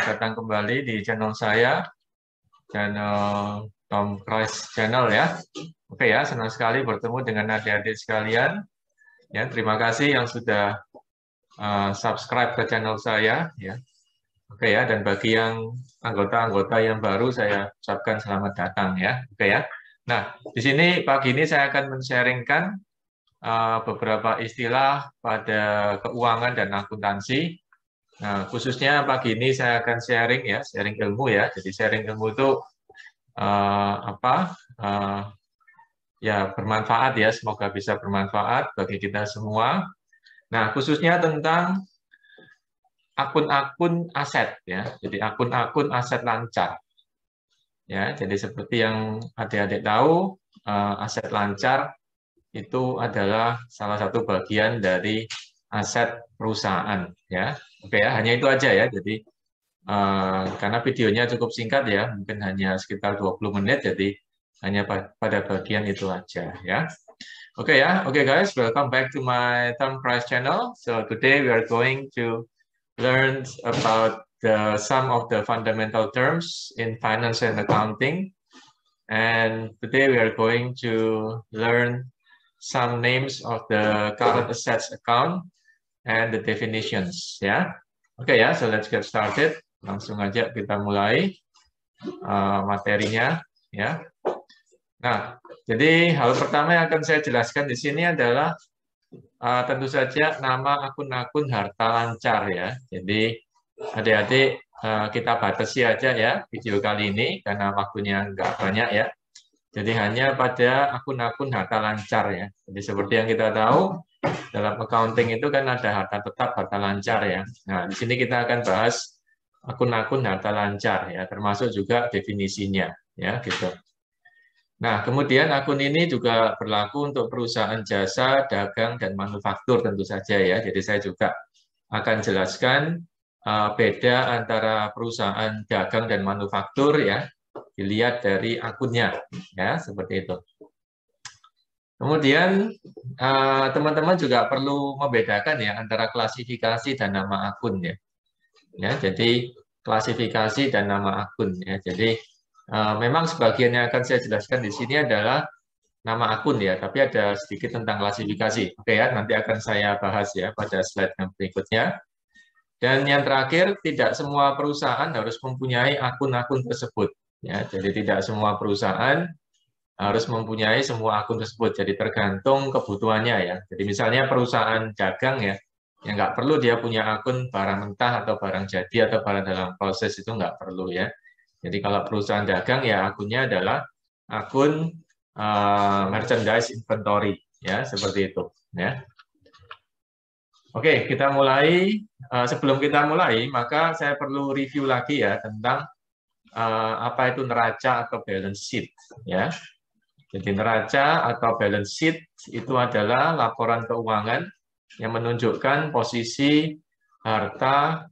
datang kembali di channel saya, channel Tom Price Channel ya. Oke ya, senang sekali bertemu dengan adik-adik sekalian. Ya, terima kasih yang sudah subscribe ke channel saya ya. Oke ya, dan bagi yang anggota-anggota yang baru saya ucapkan selamat datang ya. Oke ya. Nah, di sini pagi ini saya akan men-sharingkan beberapa istilah pada keuangan dan akuntansi. Nah, khususnya pagi ini saya akan sharing ya, sharing ilmu ya. Jadi sharing ilmu itu ya bermanfaat ya, semoga bisa bermanfaat bagi kita semua. Nah, khususnya tentang akun-akun aset ya. Jadi akun-akun aset lancar. Ya, jadi seperti yang adik-adik tahu, aset lancar itu adalah salah satu bagian dari aset perusahaan ya. Oke ya, hanya itu aja ya. Jadi karena videonya cukup singkat ya, mungkin hanya sekitar 20 menit, jadi hanya pada bagian itu aja ya. Oke ya, oke guys, welcome back to my Tom Price channel. So today we are going to learn about some of the fundamental terms in finance and accounting. And today we are going to learn some names of the current assets account and the definitions ya. Oke ya, so let's get started. Langsung aja kita mulai materinya ya. Nah, jadi hal pertama yang akan saya jelaskan di sini adalah tentu saja nama akun-akun harta lancar ya. Jadi adik-adik kita batasi aja ya video kali ini karena waktunya nggak banyak ya. Jadi hanya pada akun-akun harta lancar ya. Jadi seperti yang kita tahu dalam accounting itu kan ada harta tetap, harta lancar ya. Nah, di sini kita akan bahas akun-akun harta lancar ya, termasuk juga definisinya ya gitu. Nah, kemudian akun ini juga berlaku untuk perusahaan jasa, dagang dan manufaktur tentu saja ya. Jadi saya juga akan jelaskan beda antara perusahaan dagang dan manufaktur ya. Dilihat dari akunnya ya, seperti itu. Kemudian teman-teman juga perlu membedakan ya antara klasifikasi dan nama akun ya. Ya, jadi klasifikasi dan nama akun ya. Jadi memang sebagian yang akan saya jelaskan di sini adalah nama akun ya, tapi ada sedikit tentang klasifikasi. Oke ya, nanti akan saya bahas ya pada slide yang berikutnya. Dan yang terakhir, tidak semua perusahaan harus mempunyai akun-akun tersebut. Ya, jadi tidak semua perusahaan harus mempunyai semua akun tersebut. Jadi tergantung kebutuhannya ya. Jadi misalnya perusahaan dagang ya, yang nggak perlu dia punya akun barang mentah atau barang jadi atau barang dalam proses, itu nggak perlu ya. Jadi kalau perusahaan dagang ya akunnya adalah akun merchandise inventory ya, seperti itu ya. Oke, kita mulai. Sebelum kita mulai, maka saya perlu review lagi ya tentang apa itu neraca atau balance sheet ya. Jadi neraca atau balance sheet itu adalah laporan keuangan yang menunjukkan posisi harta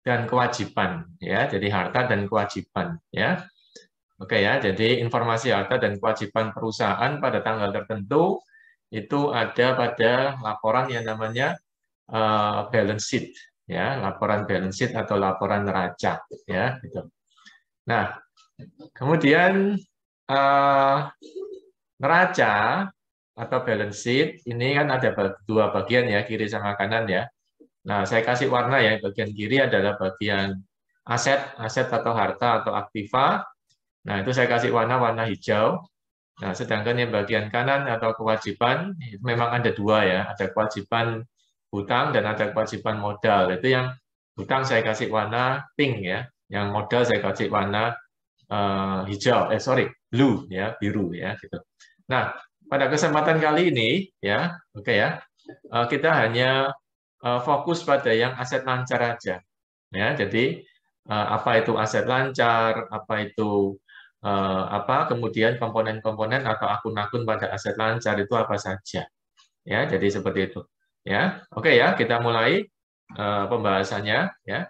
dan kewajiban ya. Jadi harta dan kewajiban ya. Oke ya, jadi informasi harta dan kewajiban perusahaan pada tanggal tertentu itu ada pada laporan yang namanya balance sheet ya, laporan balance sheet atau laporan neraca ya gitu. Nah, kemudian neraca atau balance sheet ini kan ada dua bagian ya, kiri sama kanan ya. Nah, saya kasih warna ya, bagian kiri adalah bagian aset atau harta atau aktiva. Nah, itu saya kasih warna hijau. Nah, sedangkan yang bagian kanan atau kewajiban, itu memang ada dua ya, ada kewajiban hutang dan ada kewajiban modal. Itu yang hutang saya kasih warna pink ya, yang modal saya kasih warna blue ya, biru ya gitu. Nah, pada kesempatan kali ini ya, oke ya, kita hanya fokus pada yang aset lancar aja ya. Jadi apa itu aset lancar, apa itu kemudian komponen-komponen atau akun-akun pada aset lancar itu apa saja ya. Jadi seperti itu ya. Oke ya, kita mulai pembahasannya ya.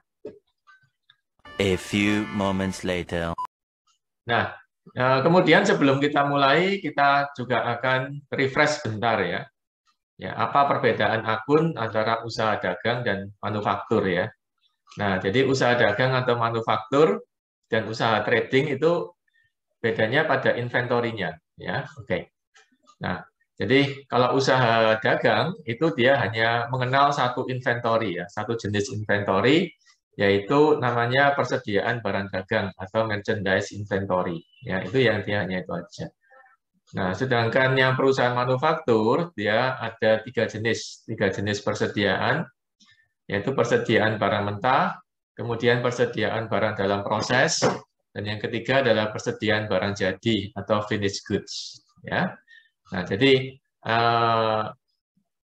A few moments later. Nah, kemudian sebelum kita mulai, kita juga akan refresh bentar ya. Ya, apa perbedaan akun antara usaha dagang dan manufaktur ya. Nah, jadi usaha dagang atau manufaktur dan usaha trading itu bedanya pada inventorinya, ya. Oke. Nah, jadi kalau usaha dagang itu dia hanya mengenal satu inventory ya, satu jenis inventory, yaitu namanya persediaan barang dagang atau merchandise inventory. Ya, itu yang dia hanya itu aja. Nah, sedangkan yang perusahaan manufaktur dia ada tiga jenis persediaan, yaitu persediaan barang mentah, kemudian persediaan barang dalam proses, dan yang ketiga adalah persediaan barang jadi atau finished goods. Ya, nah jadi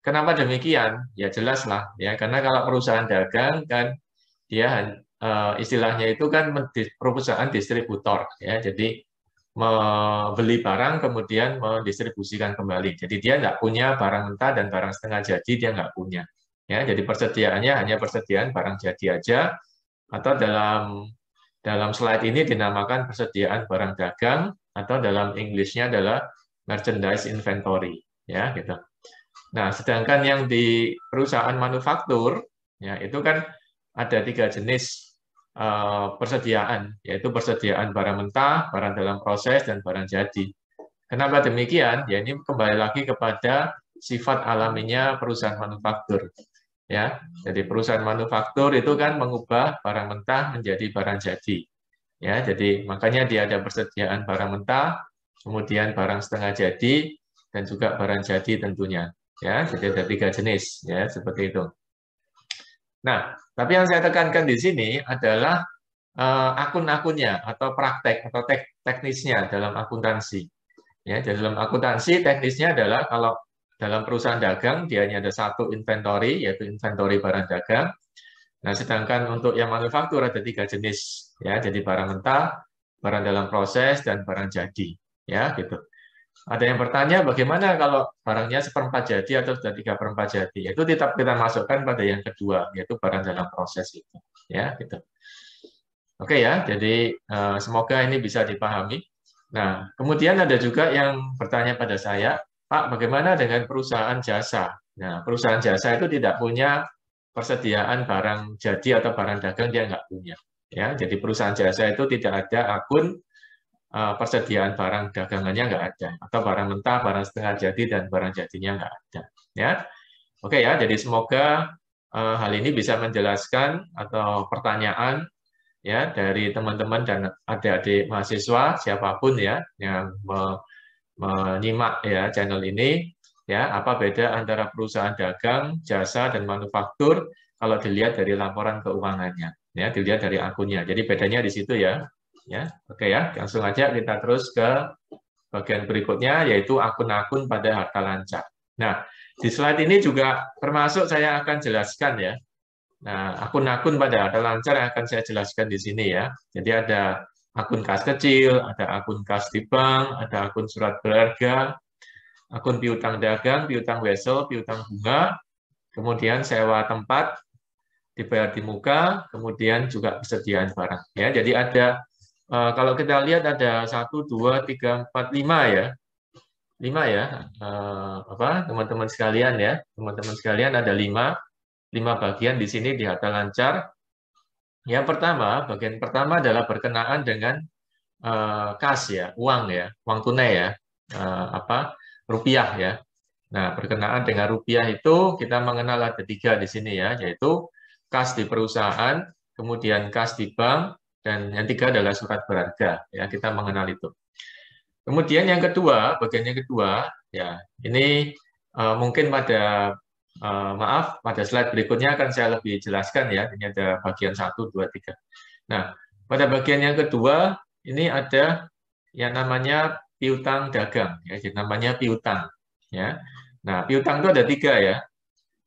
kenapa demikian? Ya jelas lah, ya karena kalau perusahaan dagang kan dia istilahnya itu kan perusahaan distributor, ya jadi membeli barang kemudian mendistribusikan kembali. Jadi dia nggak punya barang mentah dan barang setengah jadi dia nggak punya. Ya, jadi persediaannya hanya persediaan barang jadi aja atau dalam slide ini dinamakan persediaan barang dagang atau dalam English-nya adalah merchandise inventory. Ya, gitu. Nah, sedangkan yang di perusahaan manufaktur ya itu kan ada tiga jenis persediaan, yaitu persediaan barang mentah, barang dalam proses, dan barang jadi. Kenapa demikian? Ya ini kembali lagi kepada sifat alaminya perusahaan manufaktur. Ya, jadi perusahaan manufaktur itu kan mengubah barang mentah menjadi barang jadi. Ya, jadi makanya dia ada persediaan barang mentah, kemudian barang setengah jadi, dan juga barang jadi tentunya. Ya, jadi ada tiga jenis, ya seperti itu. Nah, tapi yang saya tekankan di sini adalah akun-akunnya atau praktek atau teknisnya dalam akuntansi. Ya, dalam akuntansi teknisnya adalah kalau dalam perusahaan dagang dia hanya ada satu inventory yaitu inventory barang dagang. Nah, sedangkan untuk yang manufaktur ada tiga jenis ya, jadi barang mentah, barang dalam proses dan barang jadi. Ya, gitu. Ada yang bertanya bagaimana kalau barangnya seperempat jadi atau sudah 3/4 jadi? Itu tetap kita masukkan pada yang kedua, yaitu barang dalam proses itu. Ya, gitu. Oke ya, jadi semoga ini bisa dipahami. Nah, kemudian ada juga yang bertanya pada saya, Pak, bagaimana dengan perusahaan jasa? Nah, perusahaan jasa itu tidak punya persediaan barang jadi atau barang dagang dia nggak punya. Ya, jadi perusahaan jasa itu tidak ada akun persediaan barang dagangannya nggak ada, atau barang mentah, barang setengah jadi, dan barang jadinya nggak ada. Ya, oke ya. Jadi semoga hal ini bisa menjelaskan atau pertanyaan ya dari teman-teman dan adik-adik mahasiswa siapapun ya yang menyimak ya channel ini. Ya, apa beda antara perusahaan dagang, jasa, dan manufaktur kalau dilihat dari laporan keuangannya, ya dilihat dari akunnya. Jadi bedanya di situ ya. Ya, oke ya, langsung aja kita terus ke bagian berikutnya, yaitu akun-akun pada harta lancar. Nah, di slide ini juga termasuk saya akan jelaskan ya. Nah, akun-akun pada harta lancar yang akan saya jelaskan di sini ya. Jadi ada akun kas kecil, ada akun kas di bank, ada akun surat berharga, akun piutang dagang, piutang wesel, piutang bunga, kemudian sewa tempat, dibayar di muka, kemudian juga persediaan barang. Ya, jadi ada kalau kita lihat ada 1, 2, 3, 4, 5 ya. 5 ya, teman-teman sekalian ya. Teman-teman sekalian ada 5 bagian di sini di harta lancar. Yang pertama, bagian pertama adalah berkenaan dengan kas ya, uang ya, uang tunai ya, rupiah ya. Nah, berkenaan dengan rupiah itu kita mengenal ada 3 di sini ya, yaitu kas di perusahaan, kemudian kas di bank, dan yang 3 adalah surat berharga. Ya, kita mengenal itu. Kemudian yang kedua, bagian yang kedua, ya ini mungkin pada maaf pada slide berikutnya akan saya lebih jelaskan ya. Ini ada bagian 1, 2, 3. Nah, pada bagian yang kedua ini ada yang namanya piutang dagang, ya, namanya piutang. Ya, nah piutang itu ada 3 ya,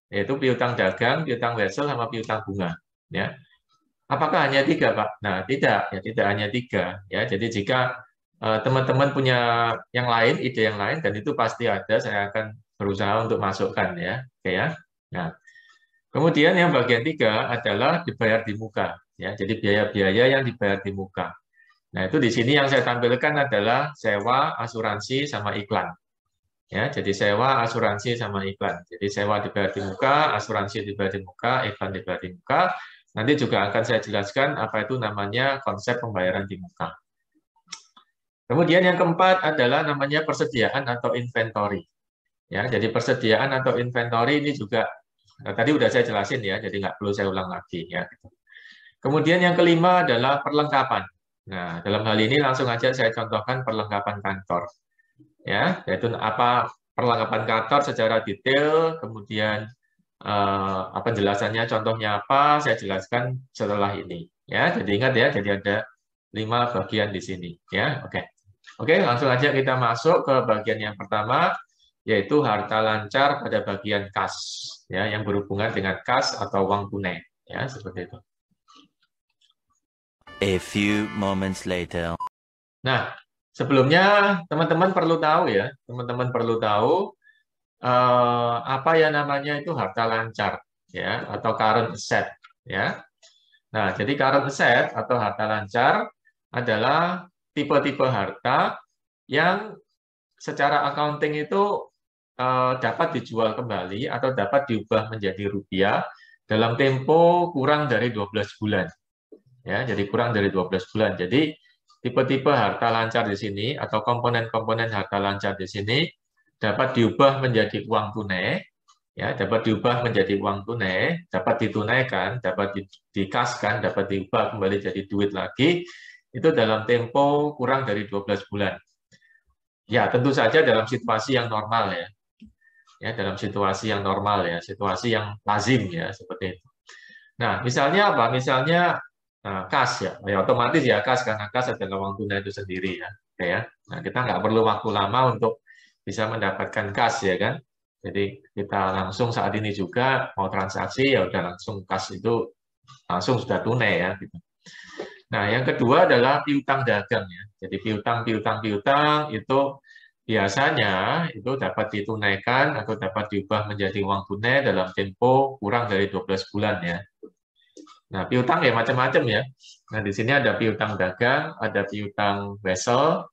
yaitu piutang dagang, piutang wesel, sama piutang bunga. Ya, apakah hanya 3, Pak? Nah, tidak, ya tidak hanya 3. Ya, jadi jika teman-teman punya yang lain, ide yang lain, dan itu pasti ada, saya akan berusaha untuk masukkan ya. Oke ya. Nah, kemudian yang bagian 3 adalah dibayar di muka. Ya, jadi biaya-biaya yang dibayar di muka. Nah, itu di sini yang saya tampilkan adalah sewa, asuransi, sama iklan. Ya, jadi sewa, asuransi, sama iklan. Jadi sewa dibayar di muka, asuransi dibayar di muka, iklan dibayar di muka. Nanti juga akan saya jelaskan apa itu namanya konsep pembayaran di muka. Kemudian yang keempat adalah namanya persediaan atau inventory. Ya, jadi persediaan atau inventory ini juga tadi udah saya jelasin ya, jadi nggak perlu saya ulang lagi ya. Kemudian yang kelima adalah perlengkapan. Nah, dalam hal ini langsung aja saya contohkan perlengkapan kantor. Ya, yaitu apa perlengkapan kantor secara detail, kemudian penjelasannya contohnya apa, saya jelaskan setelah ini. Ya, jadi ingat ya, jadi ada 5 bagian di sini. Ya, oke. Oke, langsung aja kita masuk ke bagian yang pertama, yaitu harta lancar pada bagian kas, ya, yang berhubungan dengan kas atau uang tunai. Ya, seperti itu. A few moments later. Nah, sebelumnya teman-teman perlu tahu ya, teman-teman perlu tahu apa yang namanya itu harta lancar ya atau current asset ya. Nah, jadi current asset atau harta lancar adalah tipe-tipe harta yang secara accounting itu dapat dijual kembali atau dapat diubah menjadi rupiah dalam tempo kurang dari 12 bulan. Ya, jadi kurang dari 12 bulan. Jadi tipe-tipe harta lancar di sini atau komponen-komponen harta lancar di sini dapat diubah menjadi uang tunai, ya, dapat diubah menjadi uang tunai, dapat ditunaikan, dapat dikaskan, dapat diubah kembali jadi duit lagi, itu dalam tempo kurang dari 12 bulan. Ya, tentu saja dalam situasi yang normal ya. Ya, dalam situasi yang normal ya, situasi yang lazim ya, seperti itu. Nah, misalnya apa? Misalnya kas ya, otomatis ya kas karena kas adalah uang tunai itu sendiri ya. Oke ya. Nah, kita nggak perlu waktu lama untuk bisa mendapatkan kas ya kan. Jadi kita langsung saat ini juga mau transaksi ya udah langsung kas itu langsung sudah tunai ya. Gitu. Nah, yang kedua adalah piutang dagang ya. Jadi piutang itu biasanya itu dapat ditunaikan atau dapat diubah menjadi uang tunai dalam tempo kurang dari 12 bulan ya. Nah, piutang ya macam-macam ya. Nah, di sini ada piutang dagang, ada piutang wesel,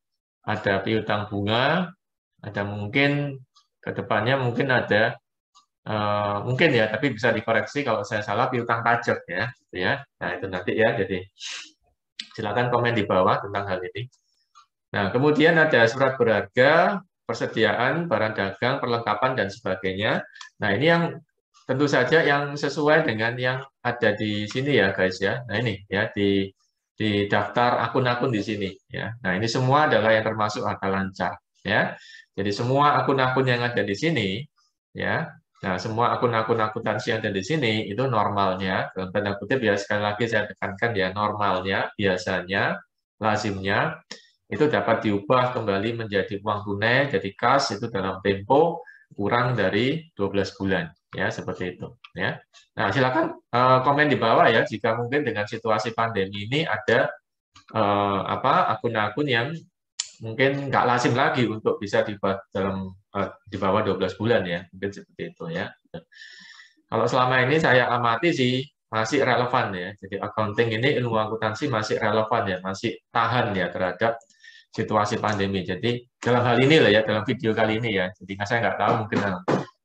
ada piutang bunga, ada mungkin ke depannya mungkin ada mungkin ya, tapi bisa dikoreksi kalau saya salah piutang pajak ya, gitu ya. Nah, itu nanti ya. Jadi silakan komen di bawah tentang hal ini. Nah, kemudian ada surat berharga, persediaan barang dagang, perlengkapan dan sebagainya. Nah, ini yang tentu saja yang sesuai dengan yang ada di sini ya guys ya. Nah ini ya di daftar akun-akun di sini ya. Nah ini semua adalah yang termasuk harta lancar ya. Jadi semua akun-akun yang ada di sini ya. Nah semua akun-akun akuntansi yang ada di sini itu normalnya dalam tanda kutip ya sekali lagi saya tekankan ya normalnya biasanya lazimnya itu dapat diubah kembali menjadi uang tunai jadi kas itu dalam tempo kurang dari 12 bulan. Ya, seperti itu. Ya. Nah, silakan komen di bawah ya jika mungkin dengan situasi pandemi ini ada akun-akun yang mungkin nggak lazim lagi untuk bisa dibuat dalam di bawah 12 bulan ya. Mungkin seperti itu ya. Kalau selama ini saya amati sih masih relevan ya. Jadi accounting ini ilmu akuntansi masih relevan ya, masih tahan ya terhadap situasi pandemi. Jadi dalam hal ini lah ya, dalam video kali ini ya. Jadi saya nggak tahu mungkin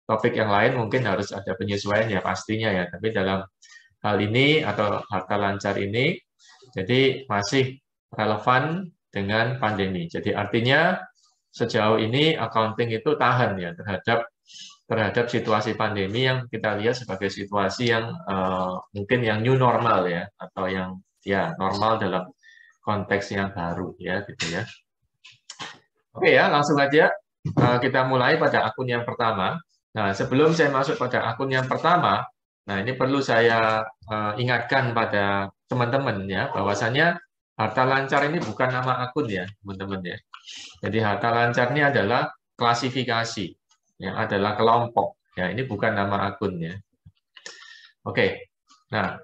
topik yang lain mungkin harus ada penyesuaian ya pastinya ya. Tapi dalam hal ini atau harta lancar ini, jadi masih relevan dengan pandemi. Jadi artinya sejauh ini accounting itu tahan ya terhadap situasi pandemi yang kita lihat sebagai situasi yang mungkin yang new normal ya atau yang ya normal dalam konteks yang baru ya gitu ya. Oke ya, langsung aja kita mulai pada akun yang pertama. Nah, sebelum saya masuk pada akun yang pertama, nah ini perlu saya ingatkan pada teman-teman ya, bahwasanya harta lancar ini bukan nama akun ya, teman-teman ya. Jadi harta lancar ini adalah klasifikasi, ya, adalah kelompok. Ya, ini bukan nama akun ya. Oke, nah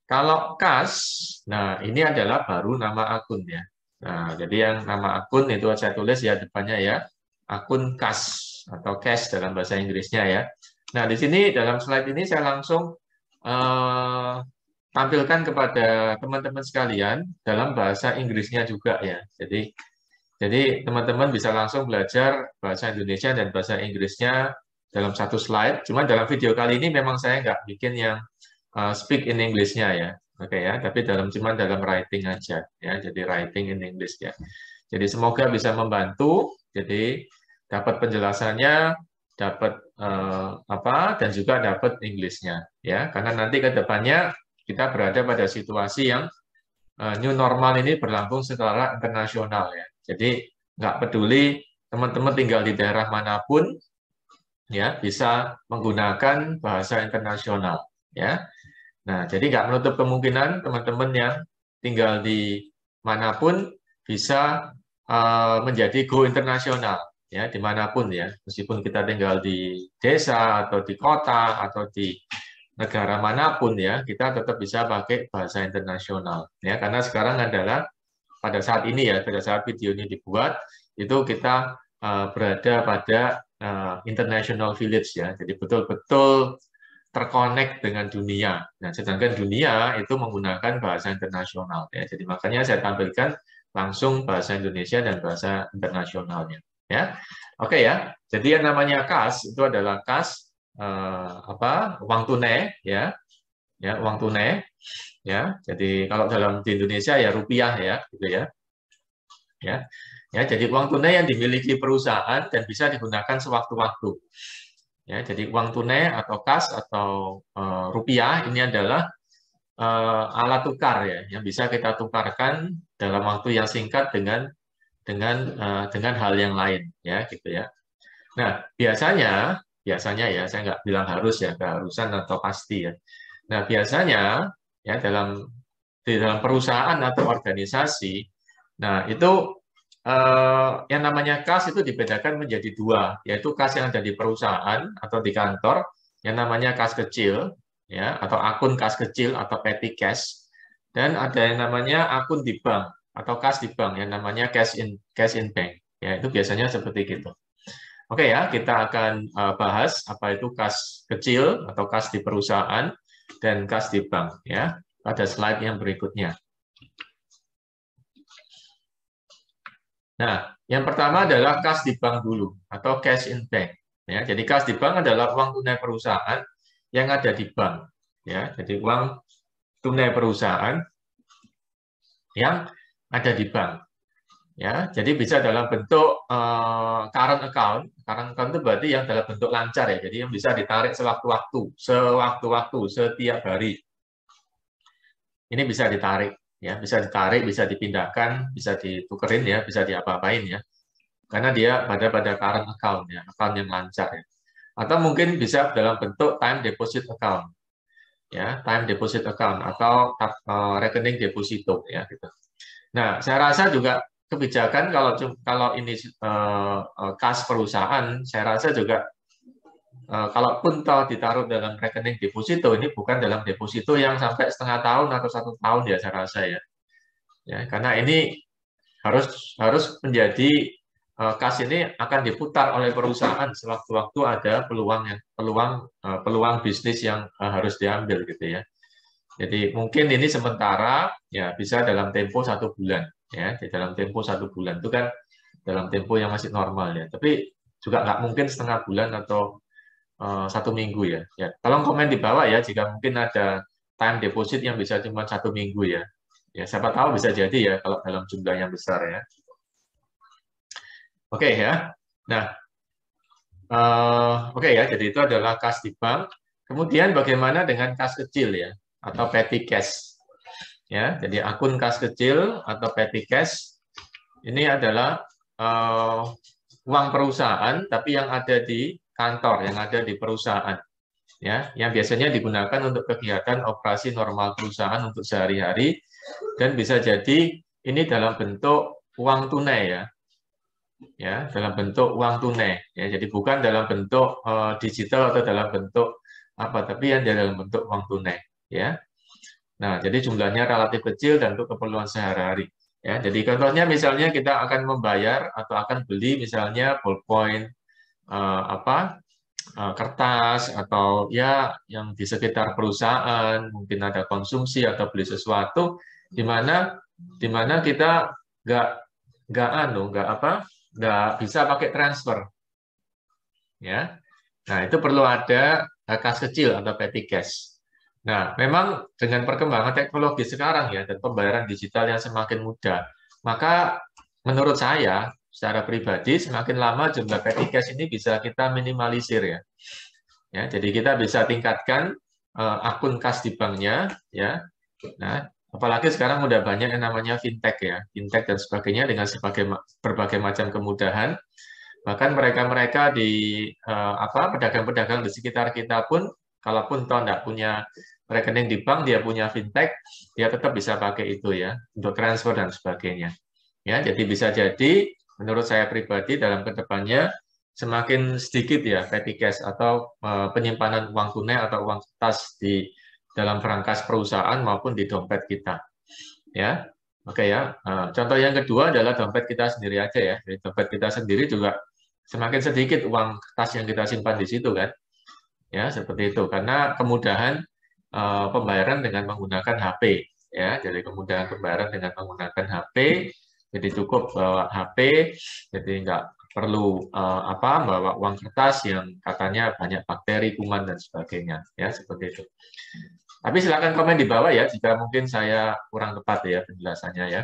kalau kas, nah ini adalah baru nama akun ya. Nah, jadi yang nama akun itu saya tulis ya depannya ya, akun kas atau cash dalam bahasa Inggrisnya ya. Nah, di sini dalam slide ini saya langsung tampilkan kepada teman-teman sekalian dalam bahasa Inggrisnya juga ya. Jadi teman-teman bisa langsung belajar bahasa Indonesia dan bahasa Inggrisnya dalam satu slide. Cuma dalam video kali ini memang saya nggak bikin yang speak in English-nya ya. Oke ya, tapi cuma dalam writing aja ya. Jadi writing in English ya. Jadi semoga bisa membantu. Jadi dapat penjelasannya, dapat dan juga dapat English-nya ya. Karena nanti ke depannya kita berada pada situasi yang new normal ini berlangsung secara internasional ya. Jadi nggak peduli teman-teman tinggal di daerah manapun ya bisa menggunakan bahasa internasional ya. Nah, jadi nggak menutup kemungkinan teman-teman yang tinggal di manapun bisa menjadi go internasional ya dimanapun ya, meskipun kita tinggal di desa atau di kota atau di negara manapun ya, kita tetap bisa pakai bahasa internasional ya, karena sekarang adalah pada saat ini ya, pada saat video ini dibuat itu kita berada pada international village ya, jadi betul-betul terkonek dengan dunia. Nah, sedangkan dunia itu menggunakan bahasa internasional ya, jadi makanya saya tampilkan langsung bahasa Indonesia dan bahasa internasionalnya ya. Oke ya, jadi yang namanya kas itu adalah kas uang tunai ya, uang tunai ya. Jadi kalau di Indonesia ya rupiah ya, gitu ya. Ya, jadi uang tunai yang dimiliki perusahaan dan bisa digunakan sewaktu-waktu. Ya, jadi uang tunai atau kas atau rupiah ini adalah alat tukar ya, yang bisa kita tukarkan dalam waktu yang singkat dengan hal yang lain ya, gitu ya. Nah, biasanya ya, saya nggak bilang harus ya, keharusan atau pasti ya. Nah, biasanya ya di dalam perusahaan atau organisasi, nah itu yang namanya kas itu dibedakan menjadi dua, yaitu kas yang ada di perusahaan atau di kantor, yang namanya kas kecil ya, atau akun kas kecil atau petty cash, dan ada yang namanya akun di bank atau kas di bank yang namanya cash in bank. Ya, itu biasanya seperti gitu. Oke ya, kita akan bahas apa itu kas kecil atau kas di perusahaan dan kas di bank ya pada slide yang berikutnya. Nah, yang pertama adalah kas di bank dulu atau cash in bank. Ya, jadi kas di bank adalah uang tunai perusahaan yang ada di bank. Ya, jadi uang tunai perusahaan yang ada di bank. Ya, jadi bisa dalam bentuk current account. Current account itu berarti yang dalam bentuk lancar ya. Jadi yang bisa ditarik sewaktu-waktu, setiap hari. Ini bisa ditarik ya, bisa dipindahkan, bisa ditukerin ya, bisa diapa-apain ya. Karena dia pada current account ya, account yang lancar ya. Atau mungkin bisa dalam bentuk time deposit account. Ya, time deposit account atau rekening deposito ya gitu. Nah, saya rasa juga kebijakan kalau ini kas perusahaan, saya rasa juga kalaupun ditaruh dalam rekening deposito, ini bukan dalam deposito yang sampai setengah tahun atau 1 tahun ya, saya rasa ya. Ya, karena ini harus menjadi kas ini akan diputar oleh perusahaan sewaktu-waktu ada peluang bisnis yang harus diambil gitu ya. Jadi mungkin ini sementara ya bisa dalam tempo 1 bulan ya, di dalam tempo 1 bulan itu kan dalam tempo yang masih normal ya. Tapi juga nggak mungkin setengah bulan atau 1 minggu ya. Ya, tolong komen di bawah ya jika mungkin ada time deposit yang bisa cuma 1 minggu ya. Ya siapa tahu bisa jadi ya kalau dalam jumlah yang besar ya. Oke ya. Nah, oke ya. Jadi itu adalah kas di bank. Kemudian bagaimana dengan kas kecil ya atau petty cash? Ya, jadi akun kas kecil atau petty cash ini adalah uang perusahaan tapi yang ada di kantor, yang ada di perusahaan. Ya, yang biasanya digunakan untuk kegiatan operasi normal perusahaan untuk sehari-hari dan bisa jadi ini dalam bentuk uang tunai ya. Ya, dalam bentuk uang tunai ya. Jadi bukan dalam bentuk digital atau dalam bentuk apa, tapi yang dalam bentuk uang tunai ya. Nah, jadi jumlahnya relatif kecil dan untuk keperluan sehari-hari. Ya, jadi contohnya misalnya kita akan membayar atau akan beli misalnya ballpoint, kertas atau ya yang di sekitar perusahaan, mungkin ada konsumsi atau beli sesuatu di mana kita nggak bisa pakai transfer. Ya. Nah, itu perlu ada kas kecil atau petty cash. Nah, memang dengan perkembangan teknologi sekarang ya dan pembayaran digital yang semakin mudah, maka menurut saya secara pribadi semakin lama jumlah petty cash ini bisa kita minimalisir ya. Ya, jadi kita bisa tingkatkan akun kas di banknya ya. Nah, apalagi sekarang udah banyak yang namanya fintech ya, fintech dan sebagainya dengan berbagai macam kemudahan. Bahkan mereka-mereka di pedagang-pedagang di sekitar kita pun, kalaupun toh nggak punya rekening di bank, dia punya fintech, dia tetap bisa pakai itu ya untuk transfer dan sebagainya. Ya, jadi bisa jadi menurut saya pribadi dalam kedepannya semakin sedikit ya petty cash atau penyimpanan uang tunai atau uang kertas di dalam berangkas perusahaan maupun di dompet kita. Ya, oke ya. Contoh yang kedua adalah dompet kita sendiri aja ya. Jadi dompet kita sendiri juga semakin sedikit uang kertas yang kita simpan di situ kan. Ya, seperti itu. Karena kemudahan pembayaran dengan menggunakan HP ya. Jadi kemudahan pembayaran dengan menggunakan HP. Jadi cukup bawa HP, jadi nggak perlu bawa uang kertas yang katanya banyak bakteri, kuman dan sebagainya ya, seperti itu. Tapi silakan komen di bawah ya jika mungkin saya kurang tepat ya penjelasannya ya.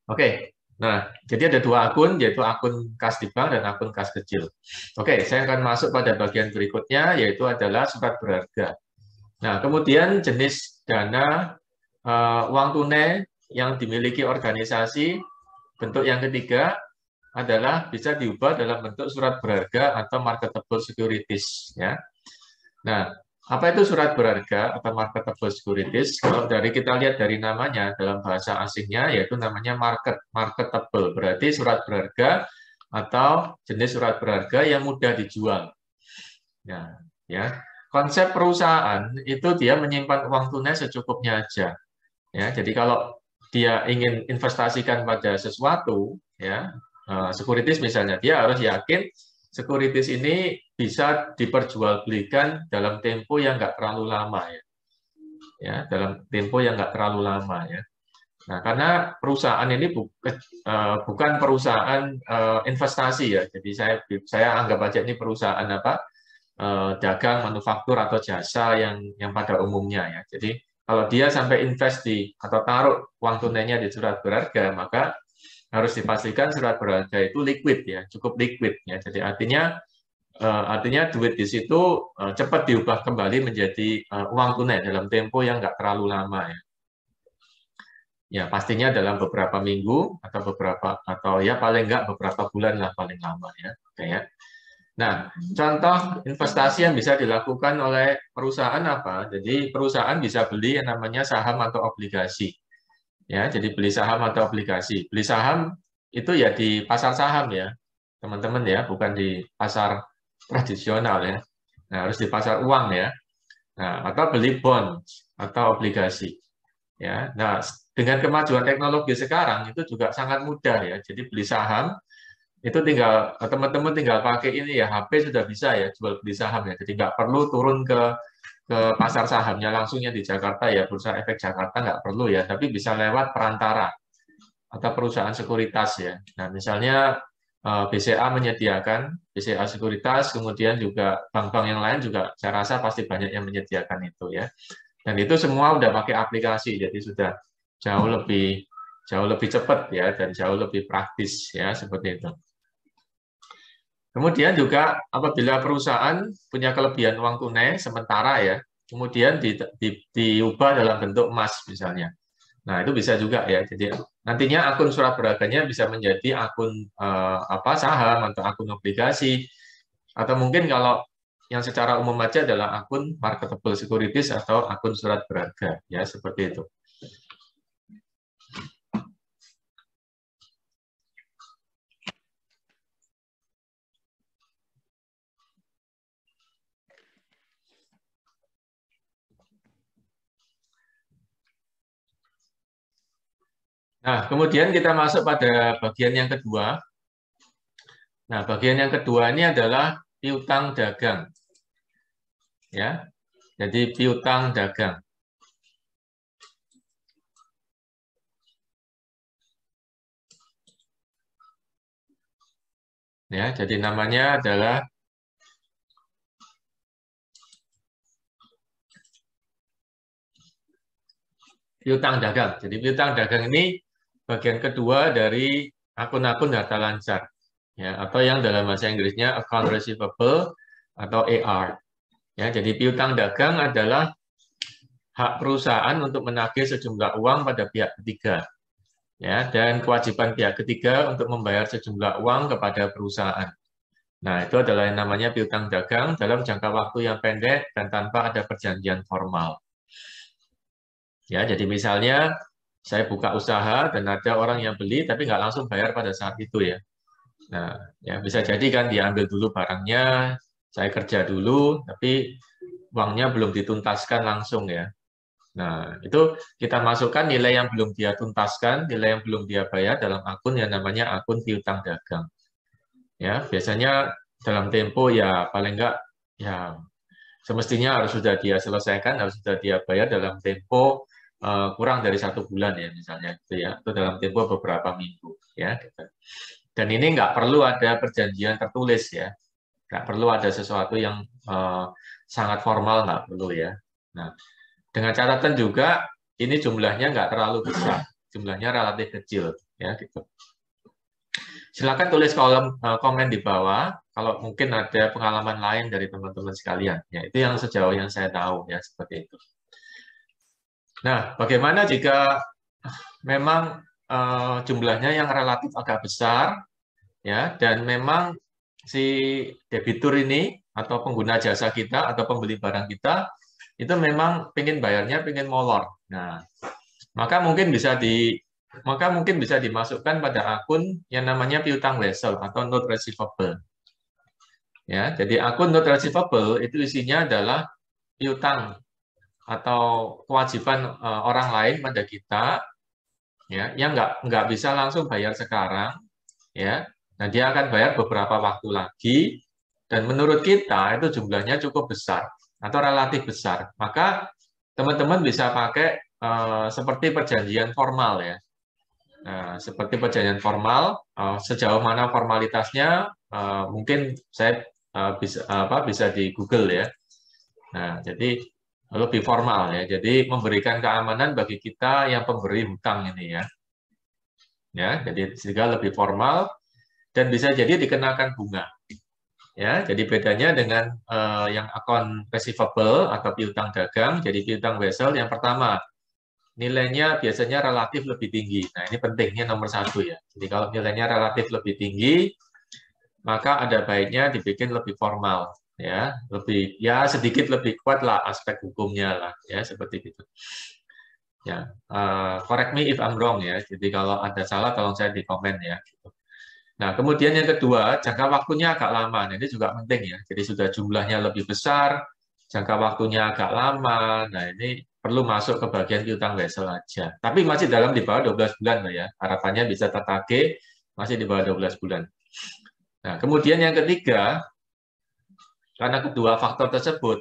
Oke, nah jadi ada dua akun yaitu akun kas di bank dan akun kas kecil. Oke, saya akan masuk pada bagian berikutnya yaitu adalah surat berharga. Nah kemudian jenis dana uang tunai yang dimiliki organisasi, bentuk yang ketiga adalah bisa diubah dalam bentuk surat berharga atau marketable securities ya. Nah, apa itu surat berharga atau marketable securities? Kalau dari kita lihat dari namanya dalam bahasa asingnya yaitu namanya marketable, berarti surat berharga atau jenis surat berharga yang mudah dijual. Nah, ya. Konsep perusahaan itu dia menyimpan uang tunai secukupnya aja. Ya, jadi kalau dia ingin investasikan pada sesuatu, ya, securities misalnya, dia harus yakin securities ini bisa diperjualbelikan dalam tempo yang nggak terlalu lama ya. Ya, dalam tempo yang nggak terlalu lama ya. Nah, karena perusahaan ini bukan perusahaan investasi ya. Jadi saya anggap aja ini perusahaan dagang, manufaktur atau jasa yang pada umumnya ya. Jadi kalau dia sampai invest atau taruh uang tunainya di surat berharga, maka harus dipastikan surat berharga itu liquid ya, cukup liquid ya. Jadi artinya duit di situ cepat diubah kembali menjadi uang tunai dalam tempo yang nggak terlalu lama ya. Ya pastinya dalam beberapa minggu atau ya paling nggak beberapa bulan lah paling lama ya. Oke ya. Nah, contoh investasi yang bisa dilakukan oleh perusahaan apa? Jadi perusahaan bisa beli yang namanya saham atau obligasi. Ya, jadi beli saham atau obligasi. Beli saham itu ya di pasar saham ya, teman-teman ya, bukan di pasar tradisional ya. Nah, harus di pasar uang ya. Nah, atau beli bond atau obligasi. Ya. Nah, dengan kemajuan teknologi sekarang itu juga sangat mudah ya. Jadi beli saham itu tinggal teman-teman tinggal pakai ini ya HP sudah bisa ya jual beli saham ya. Jadi nggak perlu turun ke pasar sahamnya langsungnya di Jakarta ya, Bursa Efek Jakarta nggak perlu ya, tapi bisa lewat perantara atau perusahaan sekuritas ya. Nah, misalnya BCA menyediakan, BCA Sekuritas, kemudian juga bank-bank yang lain juga saya rasa pasti banyak yang menyediakan itu ya. Dan itu semua udah pakai aplikasi, jadi sudah jauh lebih cepat ya dan jauh lebih praktis ya seperti itu. Kemudian juga apabila perusahaan punya kelebihan uang tunai sementara ya, kemudian diubah dalam bentuk emas misalnya. Nah, itu bisa juga ya. Jadi nantinya akun surat berharganya bisa menjadi akun saham atau akun obligasi atau mungkin kalau yang secara umum aja adalah akun marketable securities atau akun surat berharga ya, seperti itu. Nah, kemudian kita masuk pada bagian yang kedua. Nah, bagian yang kedua ini adalah piutang dagang. Ya. Jadi piutang dagang. Ya, jadi namanya adalah piutang dagang. Jadi piutang dagang ini bagian kedua dari akun-akun harta lancar, ya, atau yang dalam bahasa Inggrisnya account receivable atau AR. Ya, jadi piutang dagang adalah hak perusahaan untuk menagih sejumlah uang pada pihak ketiga, ya, dan kewajiban pihak ketiga untuk membayar sejumlah uang kepada perusahaan. Nah, itu adalah yang namanya piutang dagang dalam jangka waktu yang pendek dan tanpa ada perjanjian formal. Ya, jadi misalnya saya buka usaha dan ada orang yang beli tapi nggak langsung bayar pada saat itu ya. Nah, ya bisa jadi kan dia ambil dulu barangnya, saya kerja dulu, tapi uangnya belum dituntaskan langsung ya. Nah, itu kita masukkan nilai yang belum dia tuntaskan, nilai yang belum dia bayar dalam akun yang namanya akun piutang dagang. Ya, biasanya dalam tempo ya paling nggak ya semestinya harus sudah dia selesaikan, harus sudah dia bayar dalam tempo kurang dari 1 bulan ya misalnya gitu ya, atau dalam tempo beberapa minggu ya. Gitu. Dan ini nggak perlu ada perjanjian tertulis ya, nggak perlu ada sesuatu yang sangat formal, nggak perlu ya. Nah, dengan catatan juga ini jumlahnya nggak terlalu besar, jumlahnya relatif kecil ya gitu. Silakan tulis kolom komen di bawah kalau mungkin ada pengalaman lain dari teman-teman sekalian. Ya, itu yang sejauh yang saya tahu ya seperti itu. Nah, bagaimana jika memang jumlahnya yang relatif agak besar, ya, dan memang si debitur ini atau pengguna jasa kita atau pembeli barang kita itu memang pengen bayarnya pengen molor. Nah, maka mungkin bisa dimasukkan pada akun yang namanya piutang wesel atau note receivable. Ya, jadi akun note receivable itu isinya adalah piutang atau kewajiban orang lain pada kita, ya, yang nggak bisa langsung bayar sekarang, ya. Nah, dia akan bayar beberapa waktu lagi, dan menurut kita itu jumlahnya cukup besar atau relatif besar. Maka teman-teman bisa pakai seperti perjanjian formal ya. Nah, seperti perjanjian formal, sejauh mana formalitasnya mungkin saya bisa di Google ya. Nah, jadi lebih formal ya. Jadi memberikan keamanan bagi kita yang pemberi hutang ini ya. Ya, jadi sehingga lebih formal dan bisa jadi dikenakan bunga. Ya, jadi bedanya dengan yang account receivable atau piutang dagang, jadi piutang wesel yang pertama nilainya biasanya relatif lebih tinggi. Nah, ini pentingnya nomor 1 ya. Jadi kalau nilainya relatif lebih tinggi, maka ada baiknya dibikin lebih formal ya, lebih ya sedikit lebih kuat lah aspek hukumnya lah ya seperti itu. Ya, correct me if I'm wrong ya. Jadi kalau ada salah tolong saya di komen ya. Nah, kemudian yang kedua, jangka waktunya agak lama. Nah, ini juga penting ya. Jadi sudah jumlahnya lebih besar, jangka waktunya agak lama. Nah, ini perlu masuk ke bagian piutang wesel aja. Tapi masih di bawah 12 bulan loh ya. Harapannya bisa tertagih masih di bawah 12 bulan. Nah, kemudian yang ketiga, karena kedua faktor tersebut,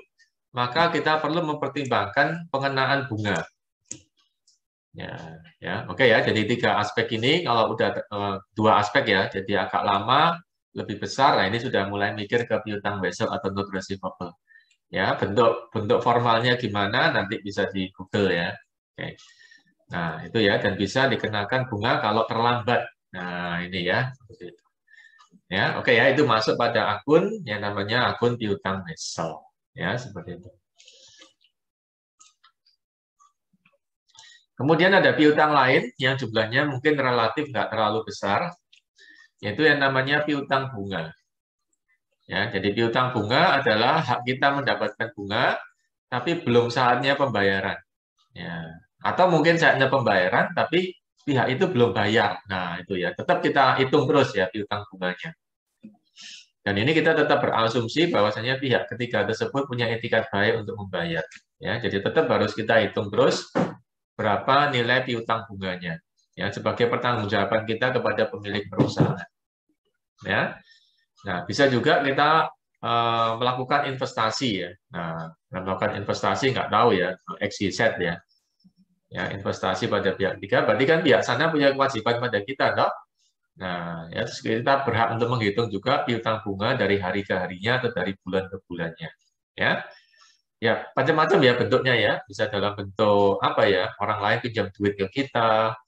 maka kita perlu mempertimbangkan pengenaan bunga. Ya, oke ya. Jadi 3 aspek ini, kalau udah 2 aspek ya, jadi agak lama, lebih besar. Nah, ini sudah mulai mikir ke piutang wesel atau note receivable. Ya, bentuk formalnya gimana nanti bisa di Google ya. Oke. Nah, itu ya, dan bisa dikenakan bunga kalau terlambat. Nah, ini ya. Ya, oke ya, itu masuk pada akun yang namanya akun piutang wesel. Ya, seperti itu. Kemudian ada piutang lain yang jumlahnya mungkin relatif nggak terlalu besar, yaitu yang namanya piutang bunga. Ya, jadi piutang bunga adalah hak kita mendapatkan bunga, tapi belum saatnya pembayaran. Ya. Atau mungkin saatnya pembayaran, tapi pihak itu belum bayar. Nah, itu ya. Tetap kita hitung terus ya piutang bunganya. Dan ini kita tetap berasumsi bahwasanya pihak ketiga tersebut punya etikat baik untuk membayar. Ya, jadi tetap harus kita hitung terus berapa nilai piutang bunganya. Ya, sebagai pertanggungjawaban kita kepada pemilik perusahaan. Ya. Nah, bisa juga kita melakukan investasi ya. Nah, melakukan investasi nggak tahu ya, XYZ ya. Ya, investasi pada pihak ketiga, berarti kan pihak sana punya kewajiban pada kita, toh? Nah, ya terus kita berhak untuk menghitung juga piutang bunga dari hari ke harinya atau dari bulan ke bulannya. Ya. ya macam-macam ya bentuknya ya, bisa dalam bentuk apa ya, orang lain pinjam duit ke kita,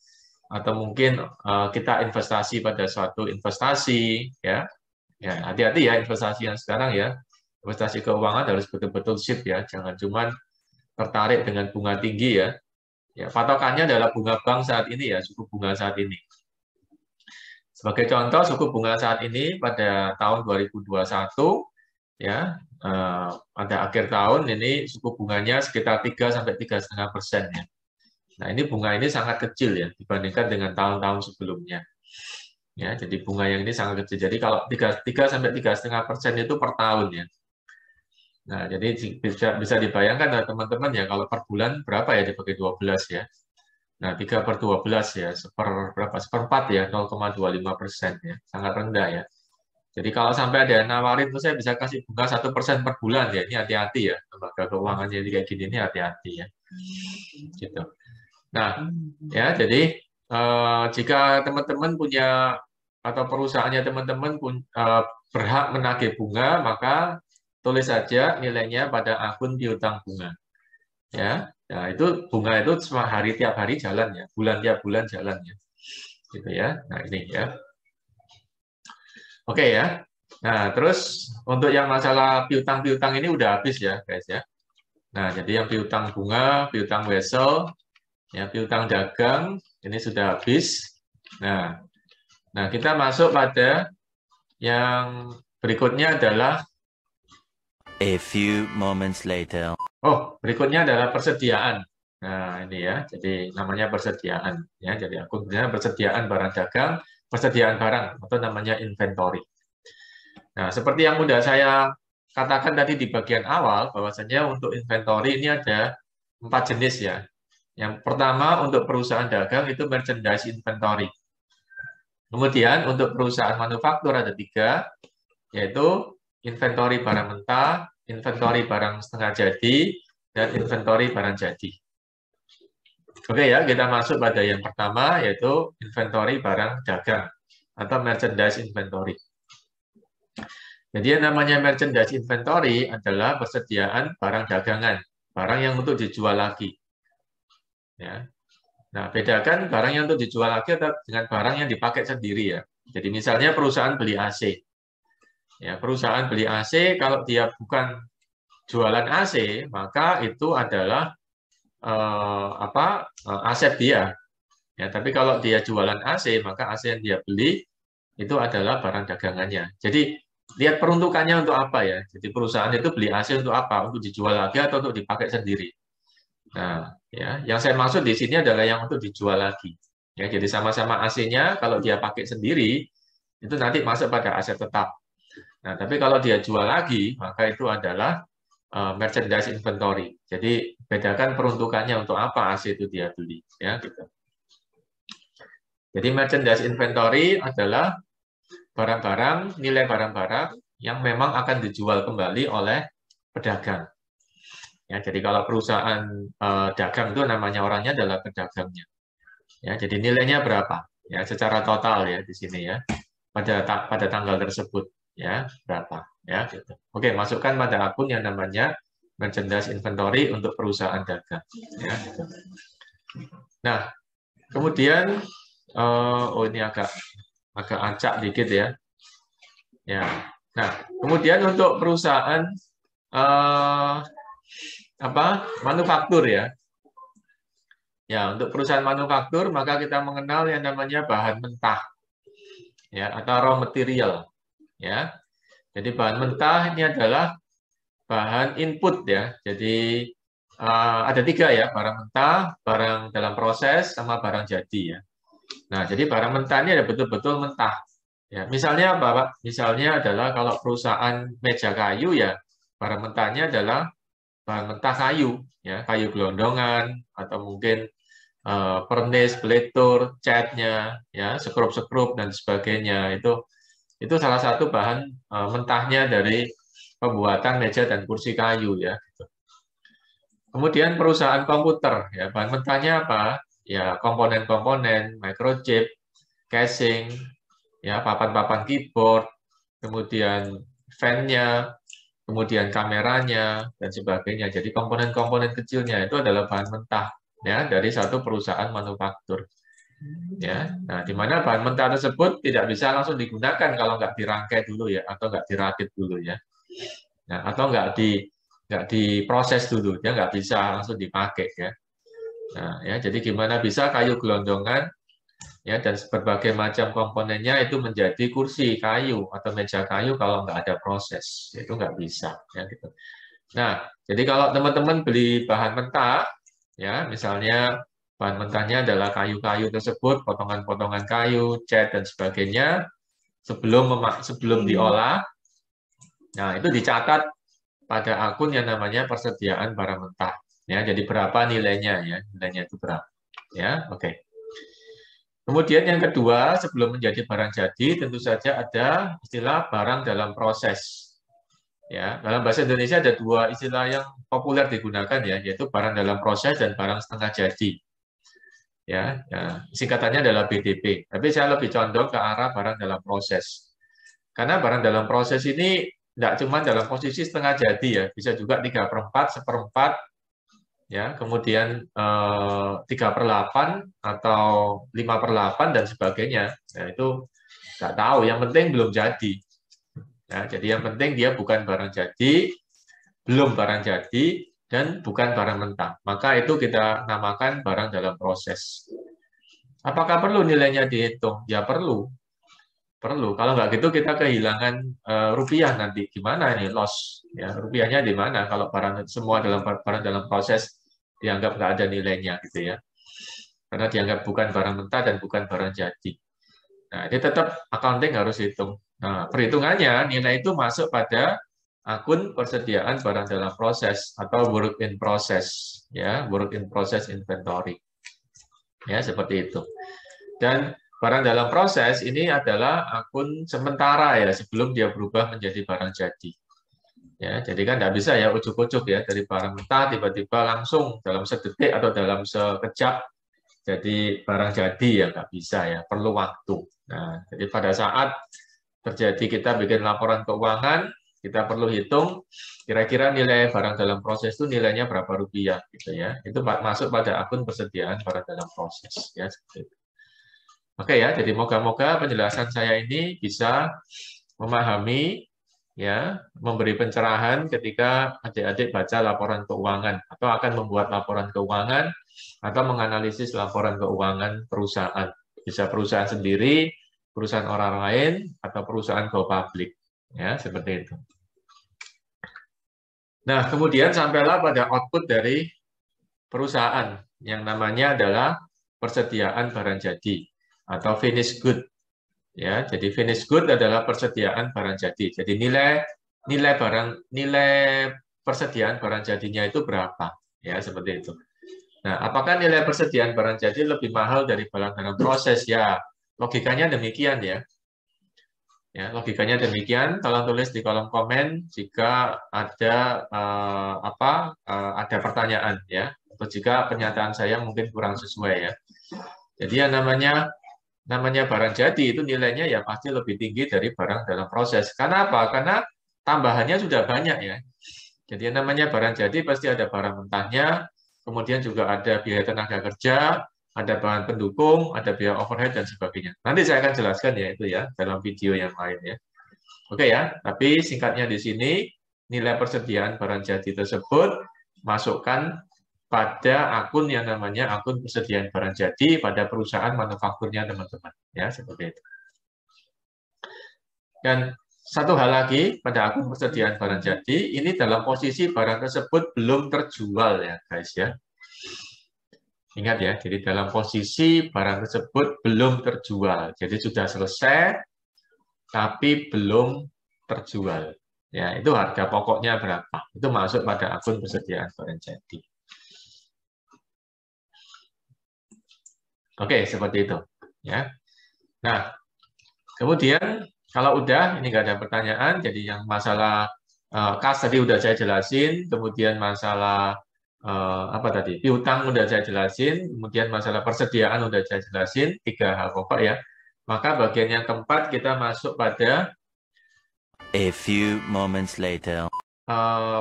atau mungkin kita investasi pada suatu investasi ya. Ya, hati-hati ya investasi yang sekarang ya. Investasi keuangan harus betul-betul sip ya, jangan cuma tertarik dengan bunga tinggi ya. Ya, patokannya adalah bunga bank saat ini ya, suku bunga saat ini. Sebagai contoh, suku bunga saat ini pada tahun 2021 ya, pada akhir tahun ini suku bunganya sekitar 3 sampai 3,5% ya. Nah, ini bunga ini sangat kecil ya dibandingkan dengan tahun-tahun sebelumnya. Ya, jadi bunga yang ini sangat kecil. Jadi kalau 3 sampai 3,5% itu per tahun ya. Nah, jadi bisa dibayangkan teman-teman ya, kalau per bulan berapa ya dibagi 12 ya. Nah, 3/12 ya, seperempat ya, 0,25% ya, sangat rendah ya. Jadi kalau sampai ada yang nawarin tuh saya bisa kasih bunga 1% per bulan ya, ini hati-hati ya, lembaga keuangan jadi kayak gini ini hati-hati ya. Gitu. Nah, ya jadi jika teman-teman punya atau perusahaannya teman-teman berhak menagih bunga, maka tulis saja nilainya pada akun piutang bunga. Ya, nah itu bunga itu tiap hari jalan ya, bulan tiap bulan jalan ya, gitu ya. Nah ini ya, oke ya. Nah terus untuk yang masalah piutang ini udah habis ya guys ya. Nah jadi yang piutang bunga, piutang wesel, ya piutang dagang ini sudah habis. Nah kita masuk pada yang berikutnya adalah A few moments later. berikutnya adalah persediaan. Nah, ini ya, jadi namanya persediaan. Ya, jadi akunnya persediaan barang dagang, persediaan barang, atau namanya inventory. Nah, seperti yang sudah saya katakan tadi di bagian awal, bahwasanya untuk inventory ini ada 4 jenis ya. Yang pertama untuk perusahaan dagang itu merchandise inventory. Kemudian untuk perusahaan manufaktur ada 3, yaitu inventory barang mentah, inventory barang setengah jadi, dan inventory barang jadi. Oke ya, kita masuk pada yang pertama, yaitu inventory barang dagang atau merchandise inventory. Jadi yang namanya merchandise inventory adalah persediaan barang dagangan, barang yang untuk dijual lagi. Ya. Nah, bedakan barang yang untuk dijual lagi dengan barang yang dipakai sendiri ya. Jadi misalnya perusahaan beli AC. Ya, perusahaan beli AC kalau dia bukan jualan AC, maka itu adalah aset dia. Ya, tapi kalau dia jualan AC, maka AC yang dia beli itu adalah barang dagangannya. Jadi lihat peruntukannya untuk apa ya. Jadi perusahaan itu beli AC untuk apa? Untuk dijual lagi atau untuk dipakai sendiri. Nah, ya, yang saya maksud di sini adalah yang untuk dijual lagi. Ya, jadi sama-sama AC-nya kalau dia pakai sendiri itu nanti masuk pada aset tetap. Nah, tapi kalau dia jual lagi, maka itu adalah merchandise inventory. Jadi bedakan peruntukannya untuk apa AC itu dia beli, ya gitu. Jadi merchandise inventory adalah barang-barang, nilai barang-barang yang memang akan dijual kembali oleh pedagang. Ya, jadi kalau perusahaan dagang itu namanya orangnya adalah pedagangnya. Ya, jadi nilainya berapa? Ya, secara total ya di sini ya. Pada tanggal tersebut ya, berapa ya gitu. Oke, masukkan pada akun yang namanya merchandise inventory untuk perusahaan dagang ya, gitu. Nah, kemudian ini agak acak dikit ya. Ya. Nah, kemudian untuk perusahaan manufaktur ya. Ya, untuk perusahaan manufaktur maka kita mengenal yang namanya bahan mentah. Ya, atau raw material. Ya. Jadi bahan mentah ini adalah bahan input ya. Jadi ada 3 ya, barang mentah, barang dalam proses, sama barang jadi ya. Nah, jadi barang mentah ini ada betul-betul mentah. Ya, misalnya apa, Pak? Misalnya adalah kalau perusahaan meja kayu ya, barang mentahnya adalah bahan mentah kayu, ya, kayu gelondongan atau mungkin pernis, beletur, catnya, ya, sekrup-sekrup dan sebagainya. Itu salah satu bahan mentahnya dari pembuatan meja dan kursi kayu ya. Kemudian perusahaan komputer, ya, bahan mentahnya apa? Ya, komponen-komponen, microchip, casing, ya, papan-papan keyboard, kemudian fan-nya, kemudian kameranya dan sebagainya. Jadi komponen-komponen kecilnya itu adalah bahan mentah ya dari satu perusahaan manufaktur. Ya, nah di mana bahan mentah tersebut tidak bisa langsung digunakan kalau nggak dirangkai dulu ya, atau nggak dirakit dulu ya, nah, atau nggak diproses dulu, ya nggak bisa langsung dipakai ya. Nah, ya jadi gimana bisa kayu gelondongan ya dan berbagai macam komponennya itu menjadi kursi kayu atau meja kayu kalau nggak ada proses, itu nggak bisa ya gitu. Nah, jadi kalau teman-teman beli bahan mentah ya, misalnya bahan mentahnya adalah kayu-kayu tersebut, potongan-potongan kayu, cat dan sebagainya, sebelum diolah, nah itu dicatat pada akun yang namanya persediaan barang mentah. Ya, jadi berapa nilainya ya, nilainya itu berapa. Ya, oke. Kemudian yang kedua, sebelum menjadi barang jadi, tentu saja ada istilah barang dalam proses. Ya, dalam bahasa Indonesia ada dua istilah yang populer digunakan ya, yaitu barang dalam proses dan barang setengah jadi. Ya, singkatannya adalah BDP. Tapi saya lebih condong ke arah barang dalam proses. Karena barang dalam proses ini tidak cuma dalam posisi setengah jadi ya, bisa juga 3/4, 1/4, ya, kemudian 3/8 atau 5/8 dan sebagainya. Nah, itu nggak tahu. Yang penting belum jadi. Ya, jadi yang penting dia bukan barang jadi, belum barang jadi, dan bukan barang mentah. Maka itu kita namakan barang dalam proses. Apakah perlu nilainya dihitung? Ya perlu. Perlu. Kalau nggak gitu kita kehilangan rupiah nanti. Gimana ini? Loss. Ya, rupiahnya di mana? Kalau barang semua barang dalam proses dianggap nggak ada nilainya gitu ya. Karena dianggap bukan barang mentah dan bukan barang jadi. Nah, ini tetap accounting harus hitung. Nah, perhitungannya nilai itu masuk pada akun persediaan barang dalam proses atau work in process, ya, work in process inventory. Ya, seperti itu. Dan barang dalam proses ini adalah akun sementara ya, sebelum dia berubah menjadi barang jadi. Ya, jadi kan tidak bisa ya ujuk-ujuk ya dari barang mentah tiba-tiba langsung dalam sedetik atau dalam sekejap jadi barang jadi ya nggak bisa ya, perlu waktu. Nah, jadi pada saat terjadi kita bikin laporan keuangan, kita perlu hitung kira-kira nilai barang dalam proses itu nilainya berapa rupiah gitu ya. Itu masuk pada akun persediaan barang dalam proses ya. Oke ya, jadi moga-moga penjelasan saya ini bisa memahami ya, memberi pencerahan ketika adik-adik baca laporan keuangan atau akan membuat laporan keuangan atau menganalisis laporan keuangan perusahaan. Bisa perusahaan sendiri, perusahaan orang lain, atau perusahaan go public. Ya, seperti itu. Nah, kemudian sampailah pada output dari perusahaan yang namanya adalah persediaan barang jadi atau finished good. Ya, jadi finished good adalah persediaan barang jadi. Jadi nilai persediaan barang jadinya itu berapa? Ya, seperti itu. Nah, apakah nilai persediaan barang jadi lebih mahal dari barang dalam proses? Ya, logikanya demikian ya. Ya, logikanya demikian. Tolong tulis di kolom komen jika ada ada pertanyaan ya, atau jika pernyataan saya mungkin kurang sesuai ya. Jadi yang namanya barang jadi itu nilainya ya pasti lebih tinggi dari barang dalam proses. Karena apa? Karena tambahannya sudah banyak ya. Jadi yang namanya barang jadi pasti ada barang mentahnya, kemudian juga ada biaya tenaga kerja, ada bahan pendukung, ada biaya overhead dan sebagainya. Nanti saya akan jelaskan ya itu ya dalam video yang lain ya. Oke ya, tapi singkatnya di sini nilai persediaan barang jadi tersebut masukkan pada akun yang namanya akun persediaan barang jadi pada perusahaan manufakturnya teman-teman ya, seperti itu. Dan satu hal lagi pada akun persediaan barang jadi ini dalam posisi barang tersebut belum terjual ya guys ya. Ingat ya, jadi dalam posisi barang tersebut belum terjual. Jadi sudah selesai tapi belum terjual. Ya, itu harga pokoknya berapa? Itu masuk pada akun persediaan barang jadi. Oke, seperti itu. Ya. Nah, kemudian kalau udah ini nggak ada pertanyaan, jadi yang masalah kas tadi udah saya jelasin, kemudian masalah apa tadi piutang udah saya jelasin, kemudian masalah persediaan udah saya jelasin, 3 hal pokok ya. Maka bagian yang keempat kita masuk pada A few moments later.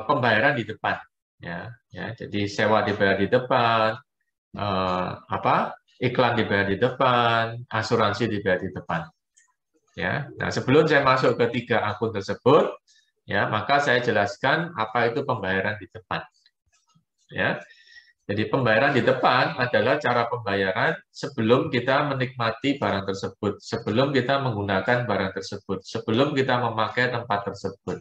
pembayaran di depan. Ya, jadi sewa dibayar di depan, iklan dibayar di depan, asuransi dibayar di depan. Ya, nah sebelum saya masuk ke 3 akun tersebut, ya maka saya jelaskan apa itu pembayaran di depan. Ya, jadi pembayaran di depan adalah cara pembayaran sebelum kita menikmati barang tersebut, sebelum kita menggunakan barang tersebut, sebelum kita memakai tempat tersebut,